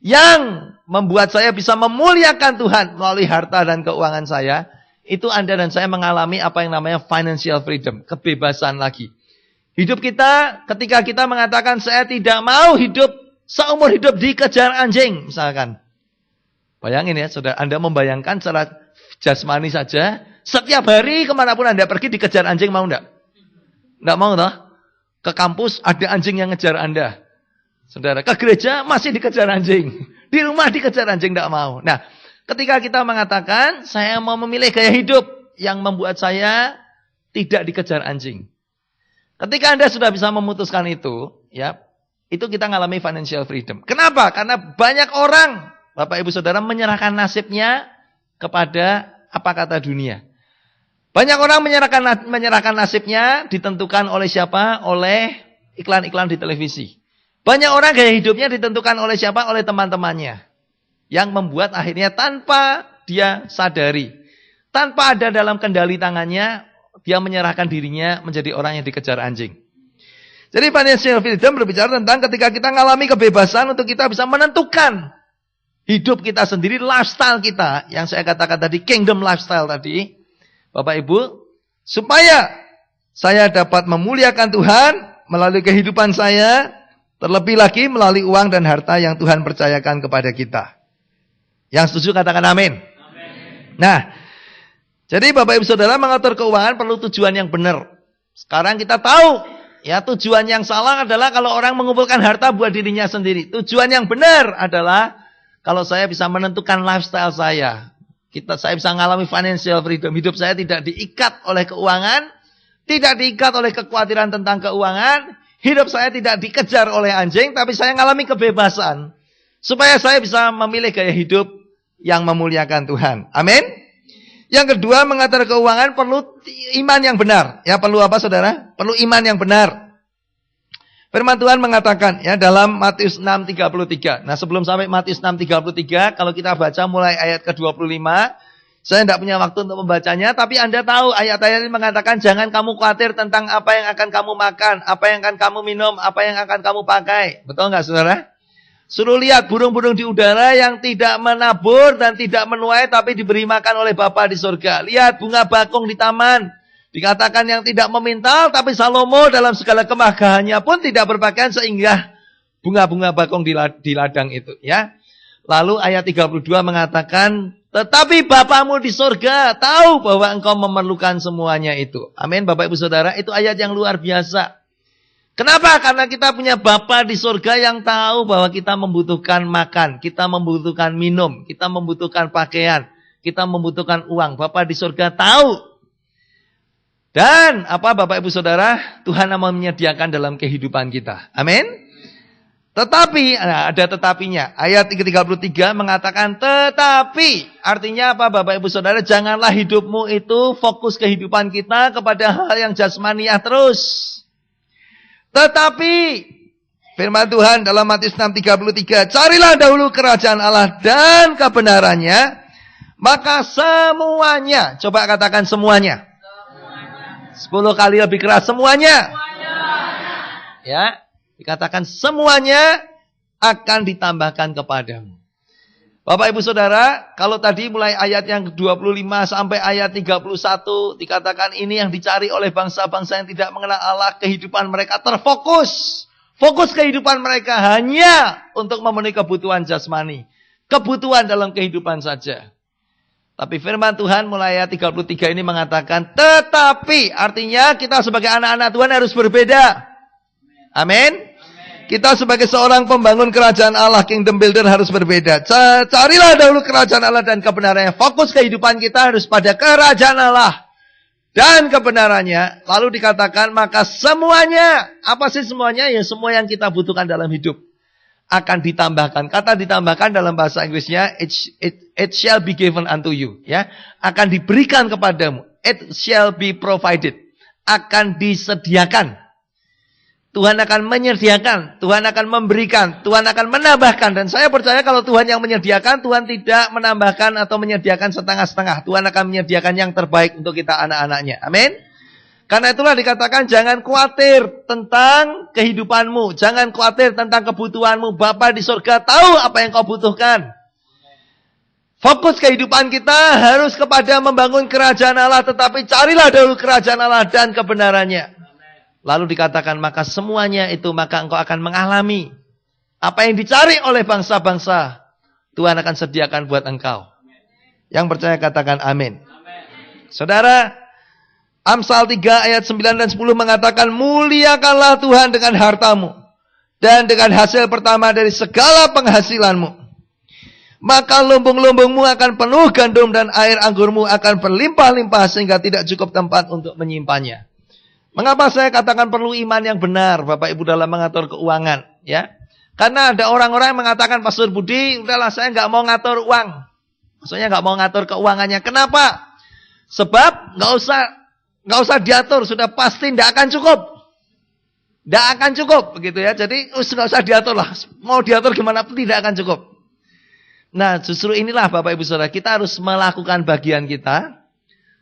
yang membuat saya bisa memuliakan Tuhan melalui harta dan keuangan saya. Itu Anda dan saya mengalami apa yang namanya financial freedom, kebebasan lagi. Hidup kita, ketika kita mengatakan saya tidak mau hidup seumur hidup dikejar anjing, misalkan. Bayangin ya, saudara, Anda membayangkan secara jasmani saja, setiap hari kemanapun Anda pergi dikejar anjing, mau enggak? Enggak mau toh? Ke kampus ada anjing yang ngejar Anda. Saudara, ke gereja masih dikejar anjing. Di rumah dikejar anjing, enggak mau. Nah, ketika kita mengatakan saya mau memilih gaya hidup yang membuat saya tidak dikejar anjing. Ketika Anda sudah bisa memutuskan itu, ya, itu kita ngalami financial freedom. Kenapa? Karena banyak orang, Bapak Ibu Saudara, menyerahkan nasibnya kepada apa kata dunia. Banyak orang menyerahkan nasibnya ditentukan oleh siapa? Oleh iklan-iklan di televisi. Banyak orang gaya hidupnya ditentukan oleh siapa? Oleh teman-temannya. Yang membuat akhirnya tanpa dia sadari, tanpa ada dalam kendali tangannya, dia menyerahkan dirinya menjadi orang yang dikejar anjing. Jadi financial freedom berbicara tentang ketika kita mengalami kebebasan untuk kita bisa menentukan hidup kita sendiri, lifestyle kita. Yang saya katakan tadi, kingdom lifestyle tadi. Bapak Ibu, supaya saya dapat memuliakan Tuhan melalui kehidupan saya, terlebih lagi melalui uang dan harta yang Tuhan percayakan kepada kita. Yang setuju katakan amin. Nah, jadi Bapak Ibu Saudara, mengatur keuangan perlu tujuan yang benar. Sekarang kita tahu, ya, tujuan yang salah adalah kalau orang mengumpulkan harta buat dirinya sendiri. Tujuan yang benar adalah kalau saya bisa menentukan lifestyle saya. Saya bisa mengalami financial freedom. Hidup saya tidak diikat oleh keuangan, tidak diikat oleh kekhawatiran tentang keuangan. Hidup saya tidak dikejar oleh anjing, tapi saya mengalami kebebasan. Supaya saya bisa memilih gaya hidup yang memuliakan Tuhan. Amin. Yang kedua, mengatur keuangan perlu iman yang benar. Ya, perlu apa saudara? Perlu iman yang benar. Firman Tuhan mengatakan ya dalam Matius 6:33. Nah, sebelum sampai Matius 6:33, kalau kita baca mulai ayat ke-25, saya tidak punya waktu untuk membacanya, tapi Anda tahu ayat-ayat ini mengatakan jangan kamu khawatir tentang apa yang akan kamu makan, apa yang akan kamu minum, apa yang akan kamu pakai. Betul enggak, Saudara? Suruh lihat burung-burung di udara yang tidak menabur dan tidak menuai tapi diberi makan oleh Bapa di surga. Lihat bunga bakung di taman. Dikatakan yang tidak memintal, tapi Salomo dalam segala kemegahannya pun tidak berpakaian sehingga bunga-bunga bakung di ladang itu. Ya. Lalu ayat 32 mengatakan, tetapi Bapamu di surga tahu bahwa engkau memerlukan semuanya itu. Amin, Bapak Ibu Saudara, itu ayat yang luar biasa. Kenapa? Karena kita punya Bapa di surga yang tahu bahwa kita membutuhkan makan, kita membutuhkan minum, kita membutuhkan pakaian, kita membutuhkan uang. Bapa di surga tahu. Dan apa Bapak Ibu Saudara, Tuhan mau menyediakan dalam kehidupan kita. Amin. Tetapi, ada tetapinya. Ayat 33 mengatakan tetapi. Artinya apa Bapak Ibu Saudara? Janganlah hidupmu itu fokus kehidupan kita kepada hal yang jasmaniah terus. Tetapi, firman Tuhan dalam Matius 6:33. Carilah dahulu kerajaan Allah dan kebenarannya. Maka semuanya. Coba katakan semuanya. 10 kali lebih keras, semuanya. Ya, dikatakan semuanya akan ditambahkan kepadamu. Bapak Ibu Saudara, kalau tadi mulai ayat yang 25 sampai ayat 31 dikatakan ini yang dicari oleh bangsa-bangsa yang tidak mengenal Allah, kehidupan mereka terfokus. Fokus kehidupan mereka hanya untuk memenuhi kebutuhan jasmani, kebutuhan dalam kehidupan saja. Tapi firman Tuhan mulai ayat 33 ini mengatakan, tetapi artinya kita sebagai anak-anak Tuhan harus berbeda. Amin. Kita sebagai seorang pembangun kerajaan Allah, kingdom builder harus berbeda. Carilah dahulu kerajaan Allah dan kebenarannya. Fokus kehidupan kita harus pada kerajaan Allah dan kebenarannya. Lalu dikatakan, maka semuanya, apa sih semuanya? Ya semua yang kita butuhkan dalam hidup akan ditambahkan. Kata ditambahkan dalam bahasa Inggrisnya, it shall be given unto you. Ya, akan diberikan kepadamu. It shall be provided. Akan disediakan. Tuhan akan menyediakan. Tuhan akan memberikan. Tuhan akan menambahkan. Dan saya percaya kalau Tuhan yang menyediakan, Tuhan tidak menambahkan atau menyediakan setengah-setengah. Tuhan akan menyediakan yang terbaik untuk kita anak-anaknya. Amin. Karena itulah dikatakan jangan khawatir tentang kehidupanmu. Jangan khawatir tentang kebutuhanmu. Bapa di surga tahu apa yang kau butuhkan. Fokus kehidupan kita harus kepada membangun kerajaan Allah. Tetapi carilah dahulu kerajaan Allah dan kebenarannya. Lalu dikatakan maka semuanya itu maka engkau akan mengalami. Apa yang dicari oleh bangsa-bangsa. Tuhan akan sediakan buat engkau. Yang percaya katakan amin. Saudara, Amsal 3 ayat 9 dan 10 mengatakan, muliakanlah Tuhan dengan hartamu, dan dengan hasil pertama dari segala penghasilanmu. Maka lumbung-lumbungmu akan penuh gandum, dan air anggurmu akan berlimpah-limpah, sehingga tidak cukup tempat untuk menyimpannya. Mengapa saya katakan perlu iman yang benar, Bapak Ibu, dalam mengatur keuangan? Ya, karena ada orang-orang yang mengatakan, Pastor Budi, udahlah saya nggak mau ngatur uang. Maksudnya nggak mau ngatur keuangannya. Kenapa? Sebab nggak usah diatur, sudah pasti tidak akan cukup. Tidak akan cukup, begitu ya. Jadi nggak usah diatur lah. Mau diatur gimana pun tidak akan cukup. Nah, justru inilah Bapak Ibu Saudara, kita harus melakukan bagian kita.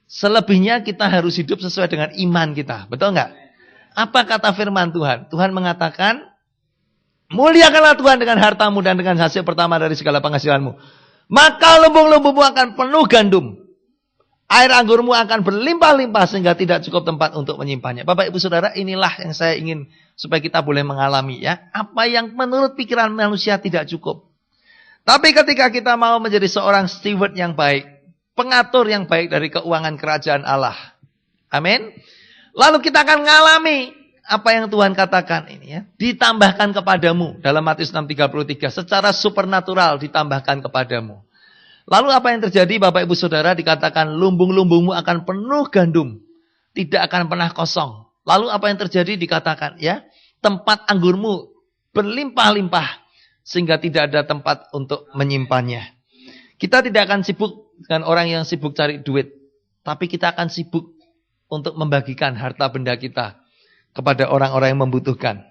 Selebihnya kita harus hidup sesuai dengan iman kita. Betul nggak? Apa kata firman Tuhan? Tuhan mengatakan, muliakanlah Tuhan dengan hartamu dan dengan hasil pertama dari segala penghasilanmu. Maka lumbung-lumbungmu akan penuh gandum. Air anggurmu akan berlimpah-limpah sehingga tidak cukup tempat untuk menyimpannya. Bapak Ibu Saudara, inilah yang saya ingin supaya kita boleh mengalami ya. Apa yang menurut pikiran manusia tidak cukup. Tapi ketika kita mau menjadi seorang steward yang baik, pengatur yang baik dari keuangan kerajaan Allah. Amin. Lalu kita akan mengalami apa yang Tuhan katakan ini ya. Ditambahkan kepadamu dalam Matius 6:33 secara supernatural ditambahkan kepadamu. Lalu apa yang terjadi Bapak Ibu Saudara? Dikatakan lumbung-lumbungmu akan penuh gandum. Tidak akan pernah kosong. Lalu apa yang terjadi? Dikatakan ya, tempat anggurmu berlimpah-limpah. Sehingga tidak ada tempat untuk menyimpannya. Kita tidak akan sibuk dengan orang yang sibuk cari duit. Tapi kita akan sibuk untuk membagikan harta benda kita kepada orang-orang yang membutuhkan.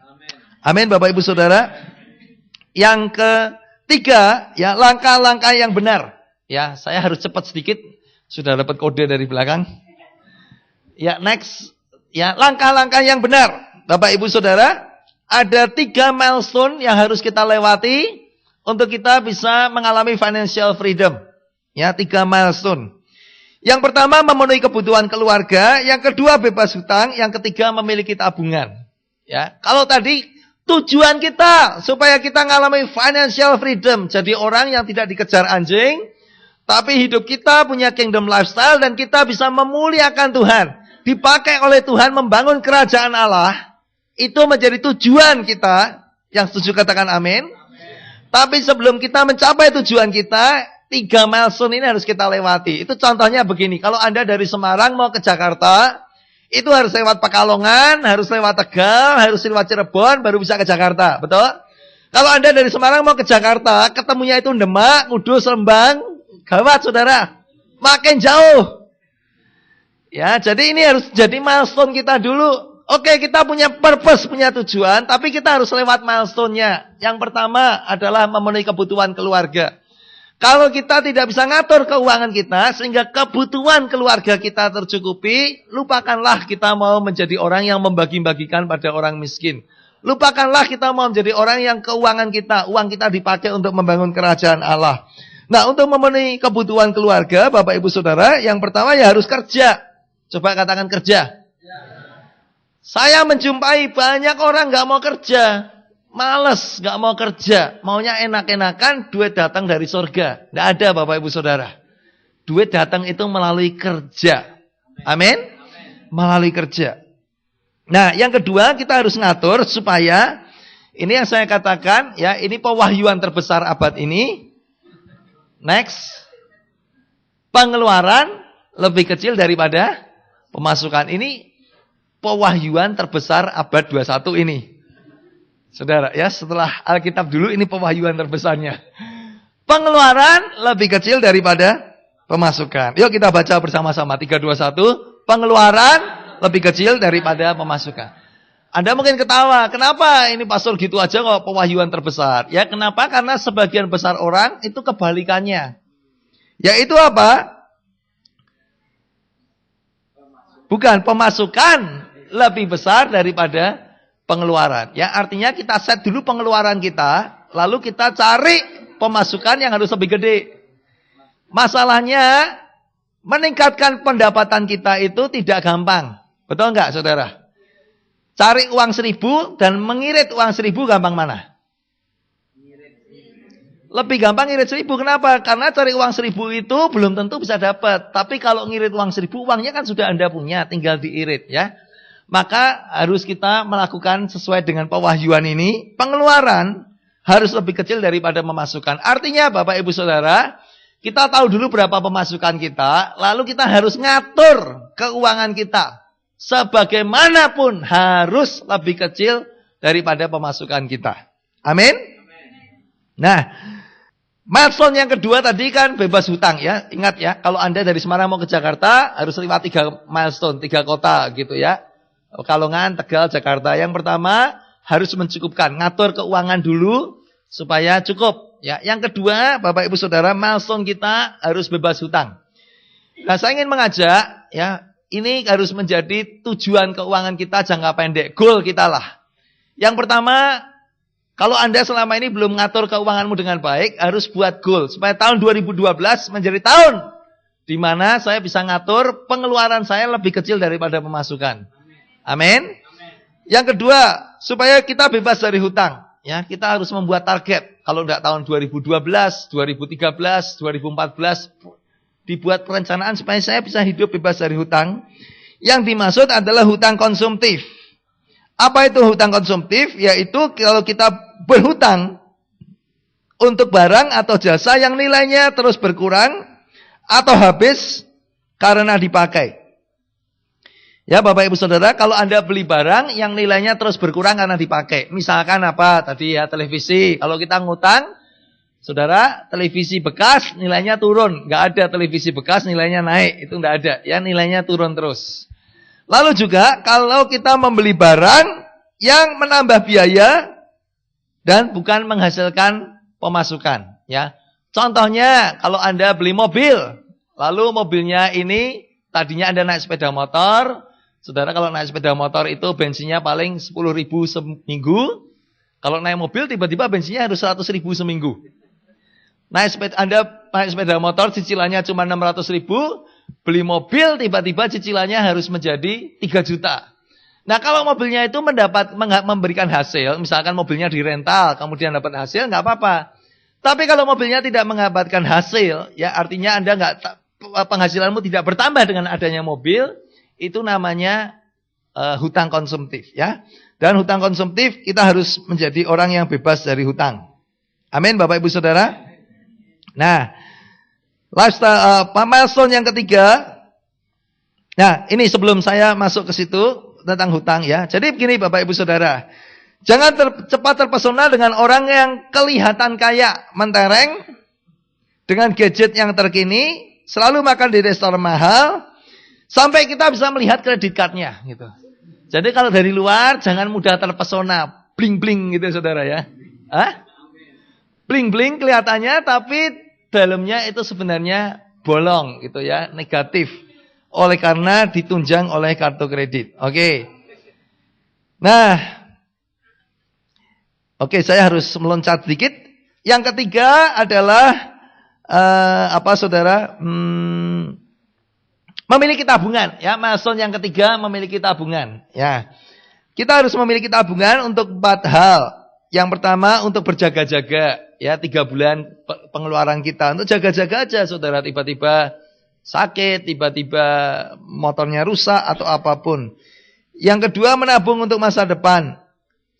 Amin Bapak Ibu Saudara. Yang ketiga, ya langkah-langkah yang benar. Ya, saya harus cepat sedikit. Sudah dapat kode dari belakang. Ya, next. Ya, langkah-langkah yang benar. Bapak Ibu Saudara, ada 3 milestone yang harus kita lewati untuk kita bisa mengalami financial freedom. Ya, 3 milestone. Yang pertama memenuhi kebutuhan keluarga, yang kedua bebas hutang, yang ketiga memiliki tabungan. Ya, kalau tadi tujuan kita supaya kita mengalami financial freedom, jadi orang yang tidak dikejar anjing. Tapi hidup kita punya kingdom lifestyle dan kita bisa memuliakan Tuhan. Dipakai oleh Tuhan membangun kerajaan Allah. Itu menjadi tujuan kita. Yang setuju katakan amin. Tapi sebelum kita mencapai tujuan kita, 3 milestone ini harus kita lewati. Itu contohnya begini. Kalau Anda dari Semarang mau ke Jakarta, itu harus lewat Pekalongan, harus lewat Tegal, harus lewat Cirebon, baru bisa ke Jakarta. Betul? Kalau Anda dari Semarang mau ke Jakarta, ketemunya itu Demak, Kudus, Rembang. Gawat saudara, makin jauh. Ya, jadi ini harus jadi milestone kita dulu. Oke, kita punya purpose, punya tujuan, tapi kita harus lewat milestone-nya. Yang pertama adalah memenuhi kebutuhan keluarga. Kalau kita tidak bisa ngatur keuangan kita, sehingga kebutuhan keluarga kita tercukupi, lupakanlah kita mau menjadi orang yang membagi-bagikan pada orang miskin. Lupakanlah kita mau menjadi orang yang keuangan kita, uang kita dipakai untuk membangun kerajaan Allah. Nah, untuk memenuhi kebutuhan keluarga, Bapak Ibu Saudara, yang pertama ya harus kerja. Coba katakan kerja. Saya menjumpai banyak orang gak mau kerja. Males, gak mau kerja. Maunya enak-enakan, duit datang dari surga. Tidak ada Bapak Ibu Saudara. Duit datang itu melalui kerja. Amin? Melalui kerja. Nah, yang kedua kita harus ngatur supaya, ini yang saya katakan, ya ini pewahyuan terbesar abad ini. Next, pengeluaran lebih kecil daripada pemasukan. Ini pewahyuan terbesar abad 21 ini. Saudara, ya setelah Alkitab dulu ini pewahyuan terbesarnya. Pengeluaran lebih kecil daripada pemasukan. Yuk kita baca bersama-sama 3, 2, 1. Pengeluaran lebih kecil daripada pemasukan. Anda mungkin ketawa, kenapa ini pastor gitu aja kok pewahyuan terbesar? Ya kenapa? Karena sebagian besar orang itu kebalikannya. Yaitu apa? Bukan, pemasukan lebih besar daripada pengeluaran. Ya, artinya kita set dulu pengeluaran kita, lalu kita cari pemasukan yang harus lebih gede. Masalahnya, meningkatkan pendapatan kita itu tidak gampang. Betul enggak, saudara? Cari uang 1.000 dan mengirit uang 1.000 gampang mana? Lebih gampang ngirit 1.000. Kenapa? Karena cari uang 1.000 itu belum tentu bisa dapat. Tapi kalau ngirit uang 1.000, uangnya kan sudah Anda punya, tinggal diirit ya. Maka harus kita melakukan sesuai dengan pewahyuan ini. Pengeluaran harus lebih kecil daripada pemasukan. Artinya Bapak Ibu Saudara, kita tahu dulu berapa pemasukan kita, lalu kita harus ngatur keuangan kita. Sebagaimanapun harus lebih kecil daripada pemasukan kita. Amin? Nah, milestone yang kedua tadi kan bebas hutang ya. Ingat ya, kalau Anda dari Semarang mau ke Jakarta harus lewat 3 milestone, 3 kota gitu ya. Kalongan, Tegal, Jakarta. Yang pertama harus mencukupkan, ngatur keuangan dulu supaya cukup. Ya, yang kedua, Bapak Ibu Saudara, milestone kita harus bebas hutang. Nah, saya ingin mengajak ya, ini harus menjadi tujuan keuangan kita jangka pendek, goal kita lah. Yang pertama, kalau Anda selama ini belum ngatur keuanganmu dengan baik, harus buat goal supaya tahun 2012 menjadi tahun di mana saya bisa ngatur pengeluaran saya lebih kecil daripada pemasukan. Amin. Yang kedua, supaya kita bebas dari hutang, ya, kita harus membuat target. Kalau enggak tahun 2012, 2013, 2014 dibuat perencanaan supaya saya bisa hidup bebas dari hutang. Yang dimaksud adalah hutang konsumtif. Apa itu hutang konsumtif? Yaitu kalau kita berhutang untuk barang atau jasa yang nilainya terus berkurang atau habis karena dipakai. Ya Bapak Ibu Saudara, kalau Anda beli barang yang nilainya terus berkurang karena dipakai. Misalkan apa? Tadi ya televisi. Kalau kita ngutang, Saudara, televisi bekas nilainya turun. Nggak ada televisi bekas nilainya naik. Itu nggak ada. Ya, nilainya turun terus. Lalu juga kalau kita membeli barang yang menambah biaya dan bukan menghasilkan pemasukan. Ya, contohnya kalau Anda beli mobil, lalu mobilnya ini tadinya Anda naik sepeda motor. Saudara, kalau naik sepeda motor itu bensinnya paling 10.000 seminggu. Kalau naik mobil tiba-tiba bensinnya harus 100.000 seminggu. Anda naik sepeda motor cicilannya cuma 600.000, beli mobil tiba-tiba cicilannya harus menjadi 3 juta. Nah, kalau mobilnya itu memberikan hasil, misalkan mobilnya dirental, kemudian dapat hasil, nggak apa-apa. Tapi kalau mobilnya tidak mendapatkan hasil, ya artinya penghasilanmu tidak bertambah dengan adanya mobil, itu namanya hutang konsumtif, ya. Dan hutang konsumtif kita harus menjadi orang yang bebas dari hutang. Amin, Bapak Ibu Saudara. Nah, milestone yang ketiga. Nah, ini sebelum saya masuk ke situ tentang hutang ya. Jadi begini Bapak Ibu Saudara. Jangan cepat terpesona dengan orang yang kelihatan kaya, mentereng, dengan gadget yang terkini, selalu makan di restoran mahal, sampai kita bisa melihat kredit cardnya gitu. Jadi kalau dari luar jangan mudah terpesona, bling-bling gitu Saudara ya. Hah? Bling-bling kelihatannya tapi dalamnya itu sebenarnya bolong gitu ya, negatif. Oleh karena ditunjang oleh kartu kredit. Oke. Nah, oke, saya harus meloncat sedikit. Yang ketiga adalah Saudara? Memiliki tabungan ya. Milestone yang ketiga memiliki tabungan ya. Kita harus memiliki tabungan untuk 4 hal. Yang pertama untuk berjaga-jaga ya, 3 bulan pengeluaran kita untuk jaga-jaga aja Saudara, tiba-tiba sakit, tiba-tiba motornya rusak atau apapun. Yang kedua menabung untuk masa depan.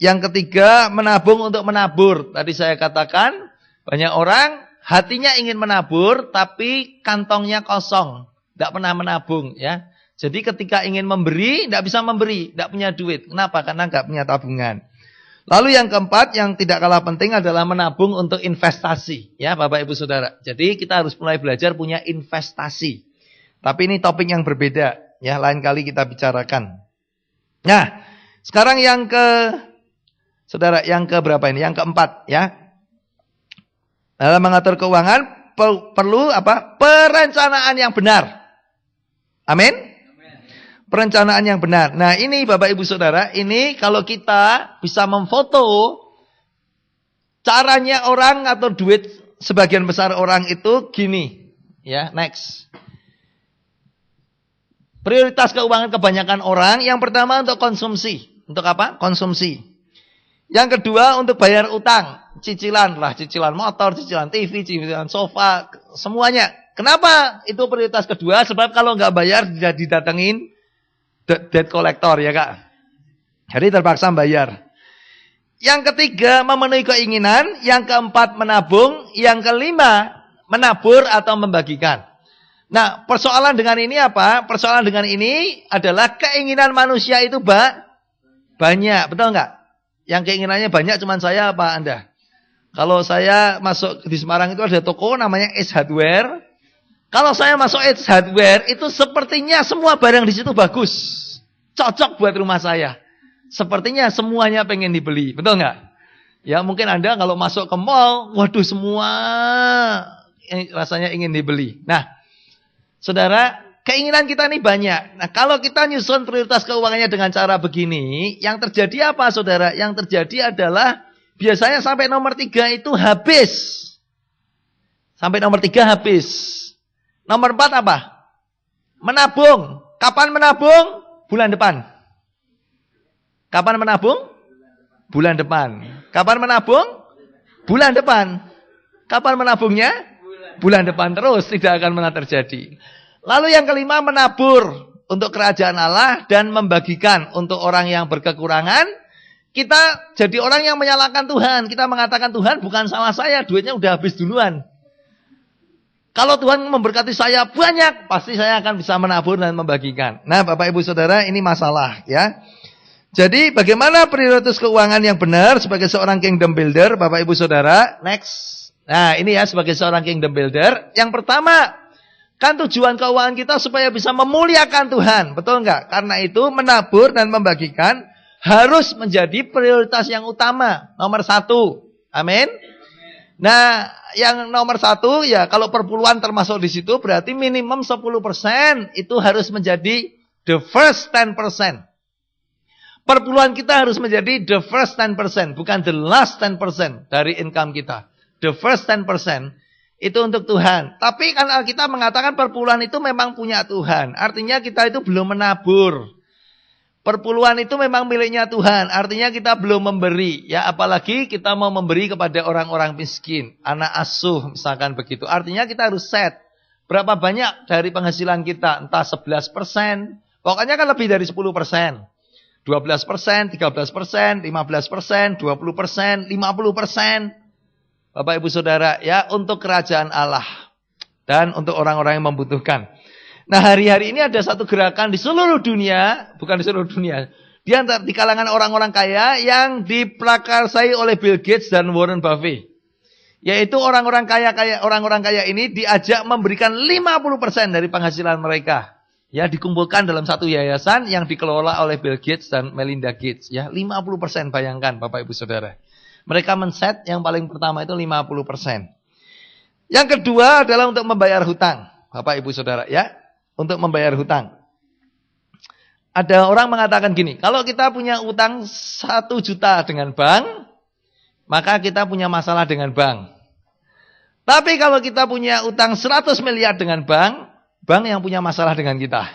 Yang ketiga menabung untuk menabur. Tadi saya katakan banyak orang hatinya ingin menabur tapi kantongnya kosong, tidak pernah menabung ya. Jadi ketika ingin memberi tidak bisa memberi, tidak punya duit. Kenapa? Karena nggak punya tabungan. Lalu yang keempat yang tidak kalah penting adalah menabung untuk investasi. Ya Bapak Ibu Saudara. Jadi kita harus mulai belajar punya investasi. Tapi ini topik yang berbeda. Ya, lain kali kita bicarakan. Nah, sekarang yang Saudara, yang ke berapa ini? Yang keempat ya. Dalam mengatur keuangan perlu apa? Perencanaan yang benar. Amin. Perencanaan yang benar. Nah, ini Bapak Ibu Saudara, ini kalau kita bisa memfoto caranya orang atau duit sebagian besar orang itu gini. Ya, next. Prioritas keuangan kebanyakan orang, yang pertama untuk konsumsi. Untuk apa? Konsumsi. Yang kedua untuk bayar utang. Cicilan lah, cicilan motor, cicilan TV, cicilan sofa, semuanya. Kenapa itu prioritas kedua? Sebab kalau nggak bayar didatengin debt collector ya Kak. Jadi terpaksa bayar. Yang ketiga memenuhi keinginan, yang keempat menabung, yang kelima menabur atau membagikan. Nah, persoalan dengan ini apa? Persoalan dengan ini adalah keinginan manusia itu banyak, betul nggak? Yang keinginannya banyak cuman saya apa Anda? Kalau saya masuk di Semarang itu ada toko namanya Ace Hardware. Kalau saya masuk Ace Hardware itu sepertinya semua barang di situ bagus. Cocok buat rumah saya. Sepertinya semuanya pengen dibeli. Betul nggak? Ya mungkin Anda kalau masuk ke mall, waduh semua rasanya ingin dibeli. Nah, saudara, keinginan kita ini banyak. Nah, kalau kita nyusun prioritas keuangannya dengan cara begini, yang terjadi apa saudara? Yang terjadi adalah biasanya sampai nomor 3 itu habis. Sampai nomor 3 habis. Nomor 4 apa? Menabung. Kapan menabung? Bulan depan. Kapan menabung? Bulan depan. Kapan menabung? Bulan depan. Kapan menabungnya? Bulan depan terus, tidak akan pernah terjadi. Lalu yang kelima menabur untuk kerajaan Allah dan membagikan untuk orang yang berkekurangan. Kita jadi orang yang menyalahkan Tuhan. Kita mengatakan Tuhan bukan salah saya, duitnya udah habis duluan. Kalau Tuhan memberkati saya banyak, pasti saya akan bisa menabur dan membagikan. Nah, Bapak Ibu Saudara, ini masalah ya. Jadi bagaimana prioritas keuangan yang benar sebagai seorang kingdom builder, Bapak Ibu Saudara? Next. Nah, ini ya sebagai seorang kingdom builder. Yang pertama, kan tujuan keuangan kita supaya bisa memuliakan Tuhan. Betul enggak? Karena itu menabur dan membagikan harus menjadi prioritas yang utama. Nomor 1. Amin. Nah, yang nomor 1 ya kalau perpuluhan termasuk di situ berarti minimum 10% itu harus menjadi the first 10%. Perpuluhan kita harus menjadi the first 10%, bukan the last 10% dari income kita. The first 10% itu untuk Tuhan. Tapi kan Alkitab mengatakan perpuluhan itu memang punya Tuhan. Artinya kita itu belum menabur. Perpuluhan itu memang miliknya Tuhan. Artinya kita belum memberi. Ya, apalagi kita mau memberi kepada orang-orang miskin. Anak asuh misalkan begitu. Artinya kita harus set. Berapa banyak dari penghasilan kita? Entah 11%. Pokoknya kan lebih dari 10%. 12%, 13%, 15%, 20%, 50%. Bapak Ibu Saudara, ya untuk kerajaan Allah. Dan untuk orang-orang yang membutuhkan. Nah, hari-hari ini ada satu gerakan di seluruh dunia, bukan di seluruh dunia, di kalangan orang-orang kaya yang diprakarsai oleh Bill Gates dan Warren Buffett. Yaitu orang-orang kaya ini diajak memberikan 50% dari penghasilan mereka. Ya, dikumpulkan dalam satu yayasan yang dikelola oleh Bill Gates dan Melinda Gates. Ya, 50% bayangkan Bapak Ibu Saudara. Mereka men-set yang paling pertama itu 50%. Yang kedua adalah untuk membayar hutang. Bapak Ibu Saudara, ya. Untuk membayar hutang. Ada orang mengatakan gini, kalau kita punya utang 1 juta dengan bank, maka kita punya masalah dengan bank. Tapi kalau kita punya utang 100 miliar dengan bank, bank yang punya masalah dengan kita.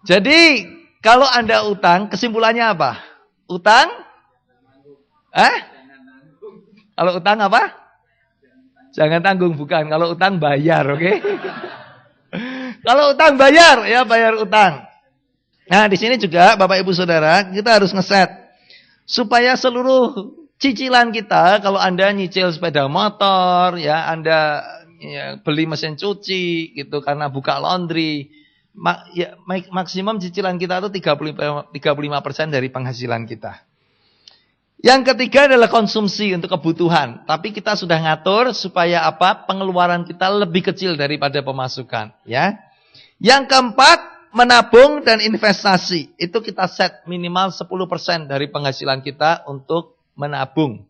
Jadi, kalau Anda utang, kesimpulannya apa? Utang? Kalau utang apa? Jangan tanggung, bukan. Kalau utang bayar, oke? Okay? Kalau utang bayar, ya bayar utang. Nah, di sini juga Bapak Ibu Saudara, kita harus ngeset supaya seluruh cicilan kita, kalau Anda nyicil sepeda motor, ya Anda ya, beli mesin cuci gitu karena buka laundry, maksimum cicilan kita itu 35% dari penghasilan kita. Yang ketiga adalah konsumsi untuk kebutuhan. Tapi kita sudah ngatur supaya apa? Pengeluaran kita lebih kecil daripada pemasukan. Ya. Yang keempat, menabung dan investasi. Itu kita set minimal 10% dari penghasilan kita untuk menabung.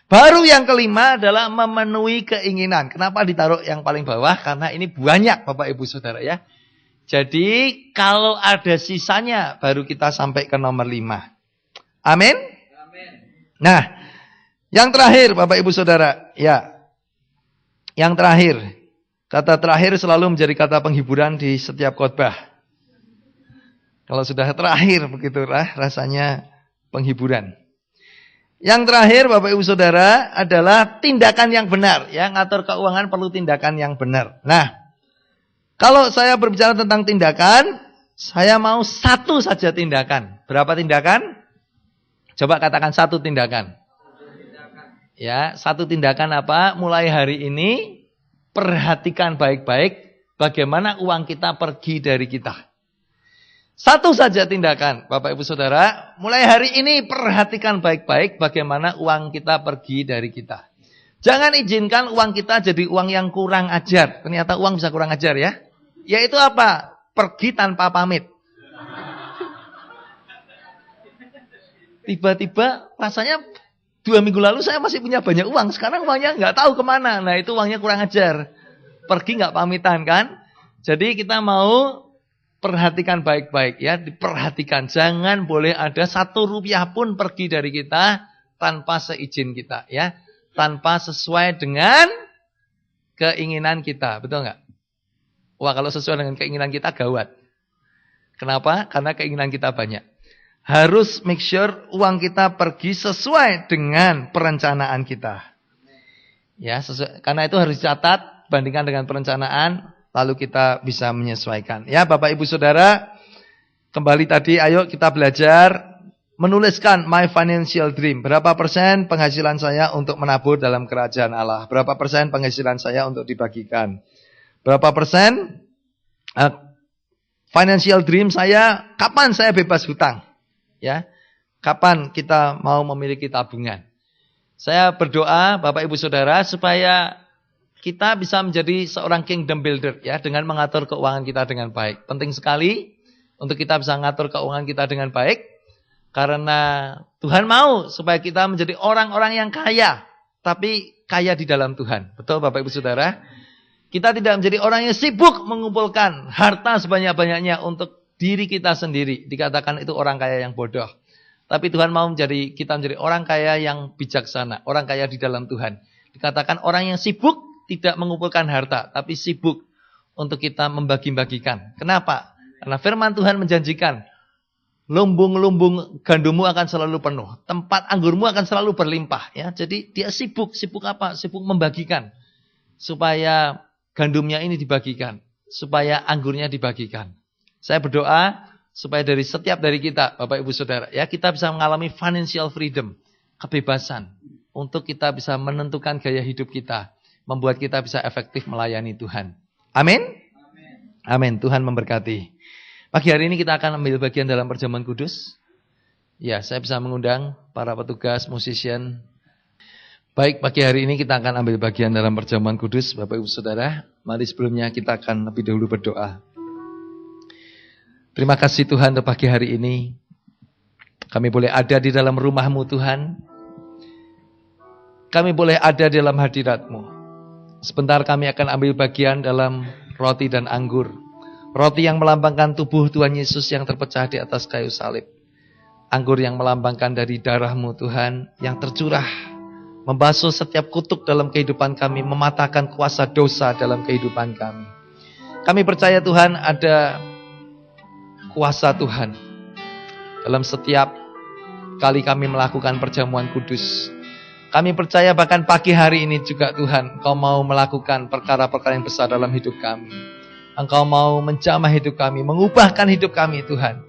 Baru yang kelima adalah memenuhi keinginan. Kenapa ditaruh yang paling bawah? Karena ini banyak Bapak Ibu Saudara ya. Jadi kalau ada sisanya baru kita sampai ke nomor 5. Amin? Nah, yang terakhir Bapak Ibu Saudara, ya. Yang terakhir, kata terakhir selalu menjadi kata penghiburan di setiap khotbah. Kalau sudah terakhir begitulah rasanya penghiburan. Yang terakhir Bapak Ibu Saudara adalah tindakan yang benar. Ya, ngatur keuangan perlu tindakan yang benar. Nah, kalau saya berbicara tentang tindakan, saya mau satu saja tindakan. Berapa tindakan? Coba katakan satu tindakan. Ya, satu tindakan apa? Mulai hari ini perhatikan baik-baik bagaimana uang kita pergi dari kita. Satu saja tindakan, Bapak Ibu Saudara. Mulai hari ini perhatikan baik-baik bagaimana uang kita pergi dari kita. Jangan izinkan uang kita jadi uang yang kurang ajar. Ternyata uang bisa kurang ajar ya. Yaitu apa? Pergi tanpa pamit. Tiba-tiba rasanya 2 minggu lalu saya masih punya banyak uang. Sekarang uangnya nggak tahu kemana. Nah itu uangnya kurang ajar. Pergi nggak pamitan kan? Jadi kita mau perhatikan baik-baik ya. Diperhatikan. Jangan boleh ada 1 rupiah pun pergi dari kita tanpa seizin kita ya. Tanpa sesuai dengan keinginan kita. Betul nggak? Wah kalau sesuai dengan keinginan kita gawat. Kenapa? Karena keinginan kita banyak. Harus make sure uang kita pergi sesuai dengan perencanaan kita. Ya, karena itu harus dicatat, bandingkan dengan perencanaan, lalu kita bisa menyesuaikan. Ya, Bapak Ibu Saudara, kembali tadi ayo kita belajar menuliskan my financial dream. Berapa persen penghasilan saya untuk menabur dalam kerajaan Allah? Berapa persen penghasilan saya untuk dibagikan? Berapa persen financial dream saya, kapan saya bebas hutang? Ya, kapan kita mau memiliki tabungan? Saya berdoa Bapak Ibu Saudara supaya kita bisa menjadi seorang kingdom builder ya dengan mengatur keuangan kita dengan baik. Penting sekali untuk kita bisa mengatur keuangan kita dengan baik karena Tuhan mau supaya kita menjadi orang-orang yang kaya, tapi kaya di dalam Tuhan. Betul Bapak Ibu Saudara? Kita tidak menjadi orang yang sibuk mengumpulkan harta sebanyak-banyaknya untuk diri kita sendiri. Dikatakan itu orang kaya yang bodoh. Tapi Tuhan mau kita menjadi orang kaya yang bijaksana. Orang kaya di dalam Tuhan. Dikatakan orang yang sibuk tidak mengumpulkan harta. Tapi sibuk untuk kita membagi-bagikan. Kenapa? Karena firman Tuhan menjanjikan. Lumbung-lumbung gandummu akan selalu penuh. Tempat anggurmu akan selalu berlimpah. Ya, jadi dia sibuk. Sibuk apa? Sibuk membagikan. Supaya gandumnya ini dibagikan. Supaya anggurnya dibagikan. Saya berdoa supaya setiap dari kita, Bapak Ibu Saudara, ya kita bisa mengalami financial freedom, kebebasan untuk kita bisa menentukan gaya hidup kita, membuat kita bisa efektif melayani Tuhan. Amin. Amin. Tuhan memberkati. Pagi hari ini kita akan ambil bagian dalam perjamuan kudus. Ya, saya bisa mengundang para petugas, musician. Baik, pagi hari ini kita akan ambil bagian dalam perjamuan kudus, Bapak Ibu Saudara. Mari sebelumnya kita akan lebih dahulu berdoa. Terima kasih Tuhan untuk pagi hari ini. Kami boleh ada di dalam rumah-Mu Tuhan. Kami boleh ada di dalam hadirat-Mu. Sebentar kami akan ambil bagian dalam roti dan anggur. Roti yang melambangkan tubuh Tuhan Yesus yang terpecah di atas kayu salib. Anggur yang melambangkan dari darah-Mu Tuhan yang tercurah. Membasuh setiap kutuk dalam kehidupan kami. Mematahkan kuasa dosa dalam kehidupan kami. Kami percaya Tuhan ada kuasa Tuhan dalam setiap kali kami melakukan perjamuan kudus. Kami percaya bahkan pagi hari ini juga Tuhan, Engkau mau melakukan perkara-perkara yang besar dalam hidup kami. Engkau mau menjamah hidup kami, mengubahkan hidup kami Tuhan.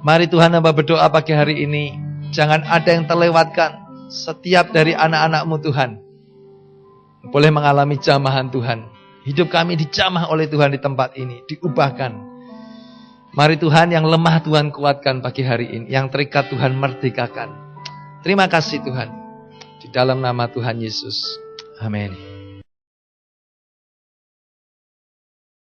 Mari Tuhan hamba berdoa pagi hari ini, jangan ada yang terlewatkan. Setiap dari anak-anak-Mu Tuhan boleh mengalami jamahan Tuhan. Hidup kami dijamah oleh Tuhan di tempat ini, diubahkan. Mari Tuhan yang lemah Tuhan kuatkan pagi hari ini. Yang terikat Tuhan merdekakan. Terima kasih Tuhan. Di dalam nama Tuhan Yesus. Amin.